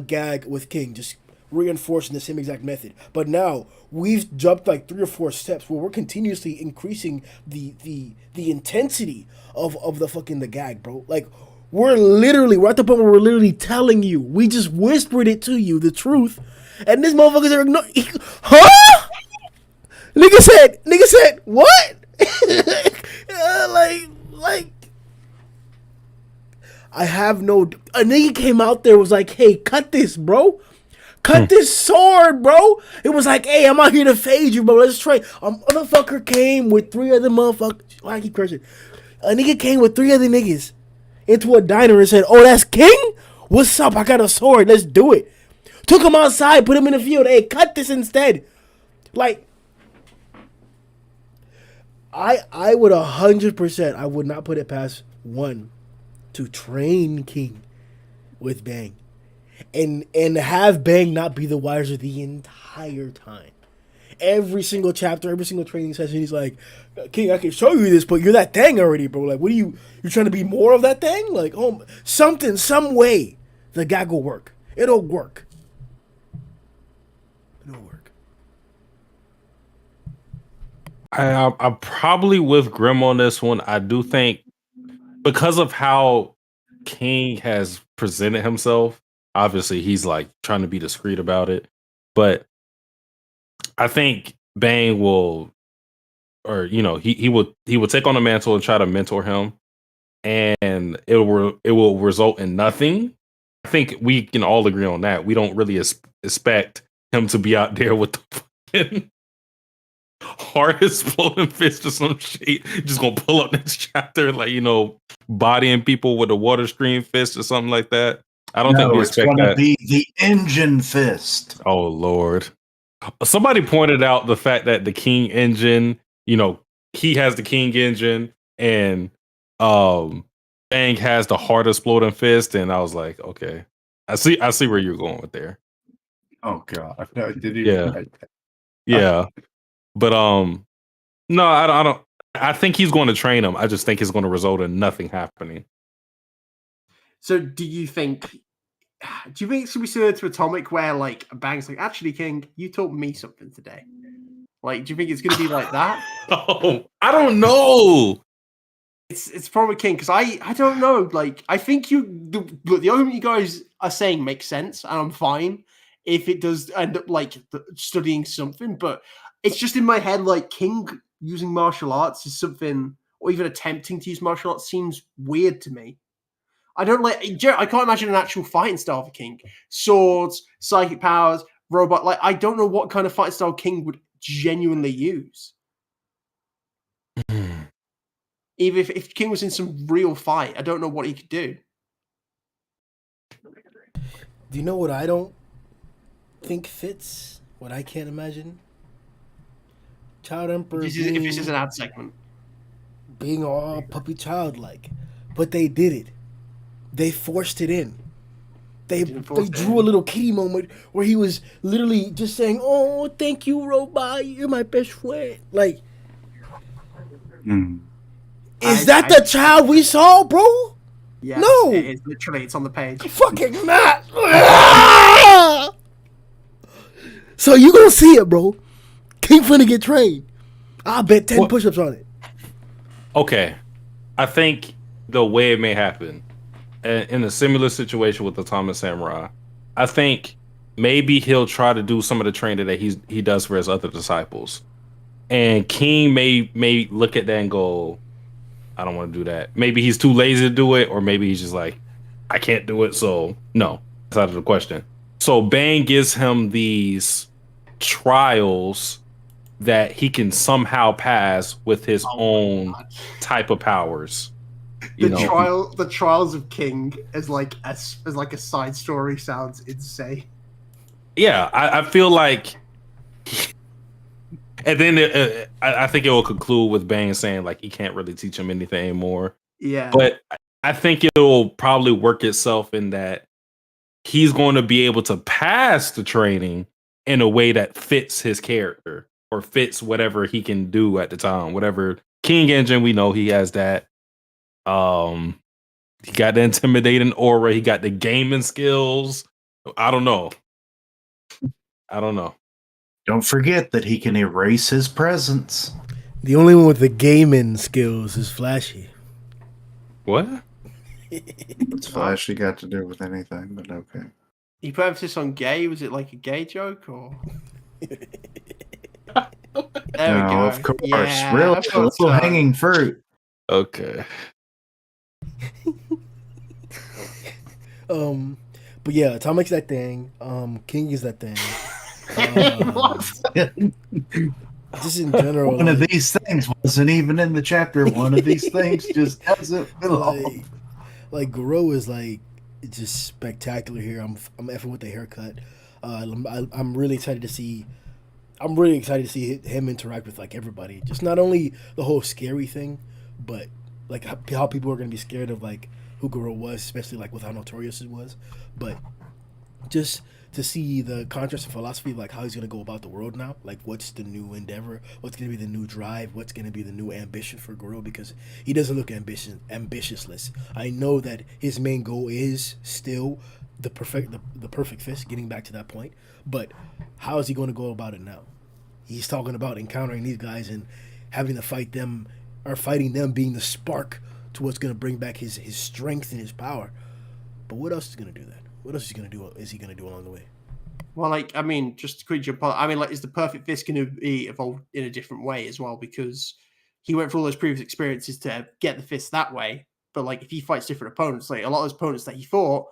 gag with King, just reinforcing the same exact method. But now we've jumped like 3 or 4 steps where we're continuously increasing the intensity of the gag, bro. Like we're at the point where we're literally telling you, we just whispered it to you, the truth, and this motherfuckers are ignoring. Huh? Nigga said what? like I have no. A nigga came out there was like, "Hey, cut this, bro. Cut this sword, bro." It was like, "Hey, I'm out here to fade you, bro. Let's trade." A motherfucker came with 3 other motherfuckers. Why I keep cursing? A nigga came with 3 other niggas into a diner and said, "Oh, that's King? What's up? I got a sword. Let's do it." Took him outside, put him in the field. Hey, cut this instead. Like, I would 100%. I would not put it past one to train King with Bang, and have Bang not be the wiser the entire time. Every single chapter, every single training session, he's like, "King, I can show you this, but you're that thing already, bro. Like, what are you're trying to be more of that thing? Like, oh, something, some way, the gag will work. It'll work. It'll work." I'm probably with Grimm on this one. I do think because of how King has presented himself, obviously he's like trying to be discreet about it, but I think Bang will, or he will take on the mantle and try to mentor him, and it will result in nothing. I think we can all agree on that. We don't really expect him to be out there with the fucking hardest floating fist or some shit. Just gonna pull up next chapter, like bodying people with a water stream fist or something like that. I don't think we expect that. It's gonna be the engine fist. Oh Lord. Somebody pointed out the fact that the King engine, he has the King engine, and Bang has the hardest floating fist, and I was like, okay, I see where you're going with there. Oh God, no, did he? Yeah, but no, I don't. I think he's going to train him. I just think it's going to result in nothing happening. So, do you think it's going to be similar to Atomic, where like Bang's like, "Actually, King, you taught me something today." Like, do you think it's going to be like that? Oh, I don't know. It's probably King, because I don't know. Like, I think the argument you guys are saying makes sense, and I'm fine if it does end up like studying something. But it's just in my head, like King using martial arts is something, or even attempting to use martial arts seems weird to me. I can't imagine an actual fighting style for King. Swords, psychic powers, robot. Like, I don't know what kind of fighting style King would genuinely use. Even if King was in some real fight, I don't know what he could do. Do you know what I don't think fits? What I can't imagine? Child Emperor. If this is an ad segment. Being all puppy childlike. But they did it. They forced it in. They drew a little kitty moment where he was literally just saying, "Oh, thank you, robot. You're my best friend." Like, is that the child we saw, bro? Yeah, no. It is. Literally, it's on the page. Fucking Matt. So you gonna see it, bro. King finna get trained. I'll bet 10 push-ups on it. Okay. I think the way it may happen, in a similar situation with the Atomic Samurai, I think maybe he'll try to do some of the training that he does for his other disciples. And King may look at that and go, I don't want to do that. Maybe he's too lazy to do it, or maybe he's just like, I can't do it, so no. That's out of the question. So Bang gives him these trials that he can somehow pass with his own type of powers. The trials of King as like a side story sounds insane. Yeah, I feel like, and then I think it will conclude with Bang saying like he can't really teach him anything anymore. Yeah, but I think it will probably work itself in that he's going to be able to pass the training in a way that fits his character or fits whatever he can do at the time. Whatever King Engine, we know he has that. He got the intimidating aura. He got the gaming skills. I don't know. I don't know. Don't forget that he can erase his presence. The only one with the gaming skills is Flashy. What? What's Flashy got to do with anything? But okay. He put emphasis on gay. Was it like a gay joke or? There we go. Of course. Yeah, Real I thought little so. hanging fruit. Okay. But yeah, Atomic's that thing. King is that thing. Just in general, One of these things wasn't even in the chapter. One of these things just doesn't belong. Like Garou is like just spectacular here. I'm effing with the haircut. I'm really excited to see. I'm really excited to see him interact with like everybody. Just not only the whole scary thing, but like how people are gonna be scared of like who Garou was, especially like with how notorious it was. But just to see the contrast of philosophy, like how he's gonna go about the world now, like what's the new endeavor, what's gonna be the new drive, what's gonna be the new ambition for Garou, because he doesn't look ambitionless. I know that his main goal is still the perfect fist, getting back to that point, but how is he going to go about it now? He's talking about encountering these guys and having to fight them, or fighting them being the spark to what's going to bring back his strength and his power. But what else is going to do that? What else is he going to do along the way? Well, like, I mean, just to quickly jump on, I mean, like, is the perfect fist going to be evolved in a different way as well? Because he went through all those previous experiences to get the fist that way. But, like, if he fights different opponents, like, a lot of those opponents that he fought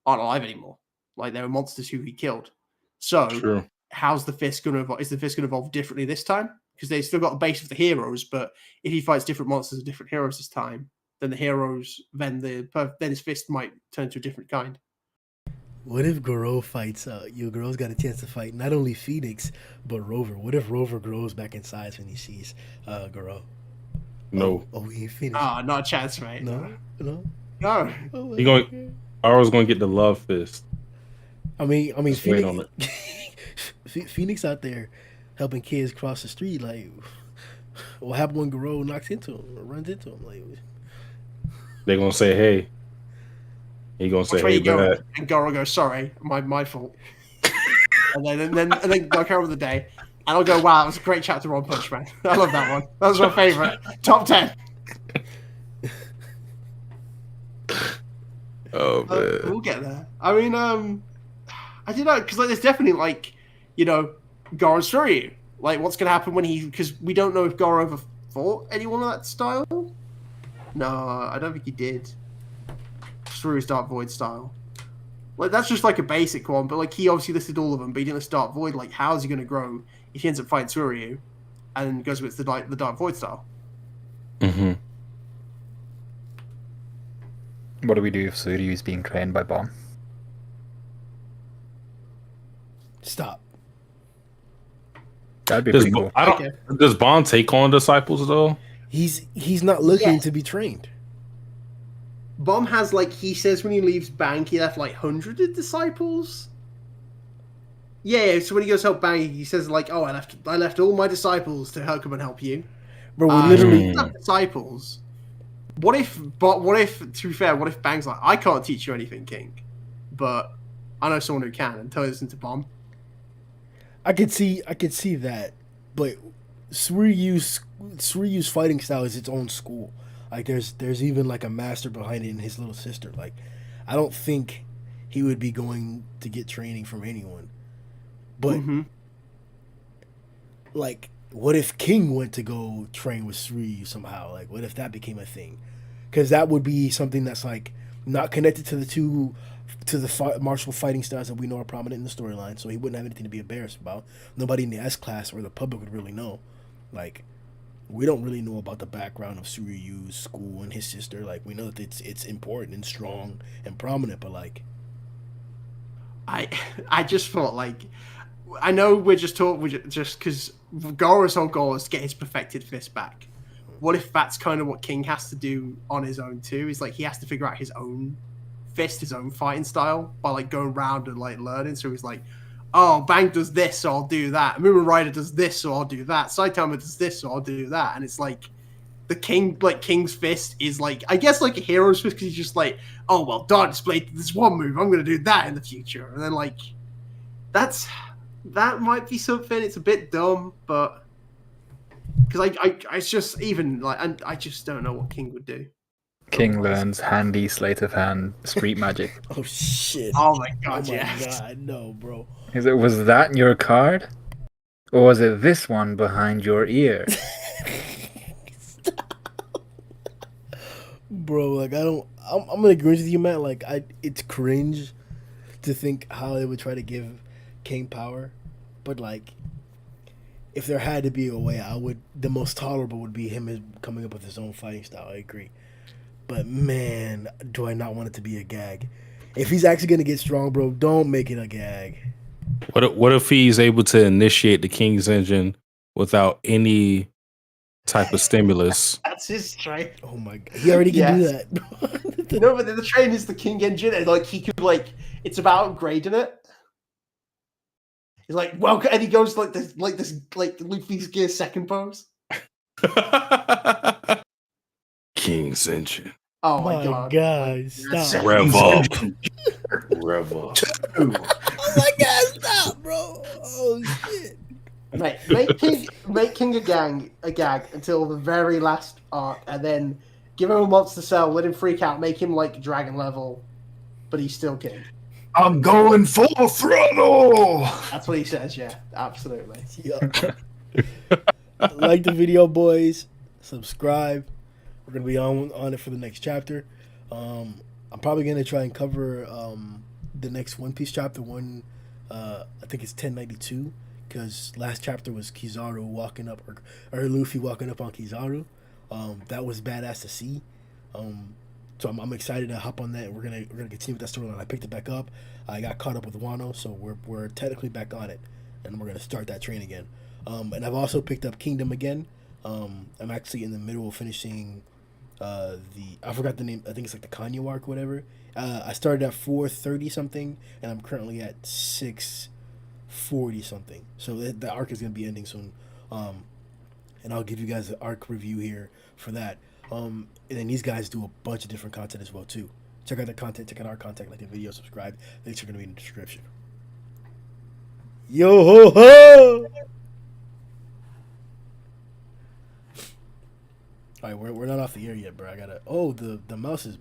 aren't alive anymore. Like, they were monsters who he killed. So, True. how's the fist going to evolve? Is the fist going to evolve differently this time? Because they still got the base of the heroes, but if he fights different monsters and different heroes this time, then the heroes, then his fist might turn to a different kind. What if Garou fights? Garou's got a chance to fight not only Phoenix but Rover. What if Rover grows back in size when he sees Garou? No. Oh, he ain't Phoenix. Ah, not a chance, mate. No. No. Oh, He going. I was going to get the love fist. I mean, Just wait on Phoenix out there helping kids cross the street. Like, what happened when Garou knocks into him or runs into him? Like, They're gonna say, "Hey." He gonna say, "Hey, bad." And Garou goes, "Sorry, my fault." and then go carry on with the day. And I'll go, "Wow, that was a great chapter on Punch Man. I love that one. That was my favorite. Top 10." Oh man, we'll get there. I mean, I don't know, because like, there's definitely like, Garou's Suryu. Like, what's gonna happen when because we don't know if Garou ever fought anyone of that style. No, I don't think he did. Suryu's Dark Void style. Like, that's just like a basic one, but like he obviously listed all of them, but he didn't list Dark Void. Like, how's he gonna grow if he ends up fighting Suryu and goes with the Dark Void style? Mm-hmm. What do we do if Suryu is being trained by Bomb? stop. That'd be pretty cool. Does Bond take on disciples though? He's not looking to be trained. Bomb has, like, he says when he leaves Bang, he left like hundreds of disciples. Yeah, so when he goes help Bang, he says like, "Oh, I left all my disciples to come and help you." Bro, we literally disciples. What if? To be fair, what if Bang's like, "I can't teach you anything, King, but I know someone who can," and turns into Bomb. I could see that, but Suryu's fighting style is its own school. Like there's even like a master behind it in his little sister. Like, I don't think he would be going to get training from anyone. But like, what if King went to go train with Suryu somehow? Like, what if that became a thing? Because that would be something that's like not connected to the martial fighting styles that we know are prominent in the storyline. So he wouldn't have anything to be embarrassed about. Nobody in the S class or the public would really know. Like, we don't really know about the background of Suryu's school and his sister. Like, we know that it's important and strong and prominent, but like, I just thought, like, I know we're just because Garou's whole goal is to get his perfected fist back. What if that's kind of what King has to do on his own too? Is like he has to figure out his own fist, his own fighting style by like going around and like learning. So he's like, "Oh, Bang does this, so I'll do that. Moomin Rider does this, so I'll do that. Saitama does this, so I'll do that." And it's like, the King's Fist is like, I guess like a hero's fist, because he's just like, oh well, Dark displayed this one move, I'm gonna do that in the future, and then like that might be something. It's a bit dumb, but because I it's just even like, and I just don't know what King would do. King learns handy sleight of hand street magic. Oh shit! Oh my god, Oh my yes. god, no, bro. Was that your card? Or was it this one behind your ear? Bro, like I'm gonna agree with you, Matt. Like it's cringe to think how they would try to give King power, but like if there had to be a way, the most tolerable would be him coming up with his own fighting style. I agree, but man, do I not want it to be a gag? If he's actually gonna get strong, bro, don't make it a gag. What if he's able to initiate the King's Engine without any type of stimulus? That's his train. Oh my god, he already can do that. No, but the train is the King Engine, and like he could like, it's about upgrading it. He's like, welcome, and he goes like Luffy's gear second pose. King's Engine. Oh my god, stop. Rev up. Rev up. Oh my god, stop, bro. Oh shit. Mate, make King a gag until the very last arc, and then give him a monster cell, let him freak out, make him like dragon level, but he's still King. I'm going full throttle. That's what he says. Yeah, absolutely. Yeah. Like the video, boys. Subscribe. We're gonna be on it for the next chapter. I'm probably gonna try and cover the next One Piece chapter one. I think it's 1092, because last chapter was Kizaru walking up, or Luffy walking up on Kizaru. That was badass to see. So I'm excited to hop on that. We're gonna continue with that storyline. I picked it back up. I got caught up with Wano, so we're technically back on it, and we're gonna start that train again. And I've also picked up Kingdom again. I'm actually in the middle of finishing I forgot the name. I think it's like the Kanye arc, whatever. I started at 430 something, and I'm currently at 640 something. So the arc is gonna be ending soon. And I'll give you guys an arc review here for that. And then these guys do a bunch of different content as well too. Check out their content, check out our content, like the video, subscribe. Links are gonna be in the description. Yo ho ho! All right, we're not off the air yet, bro. I gotta. Oh, the mouse is back.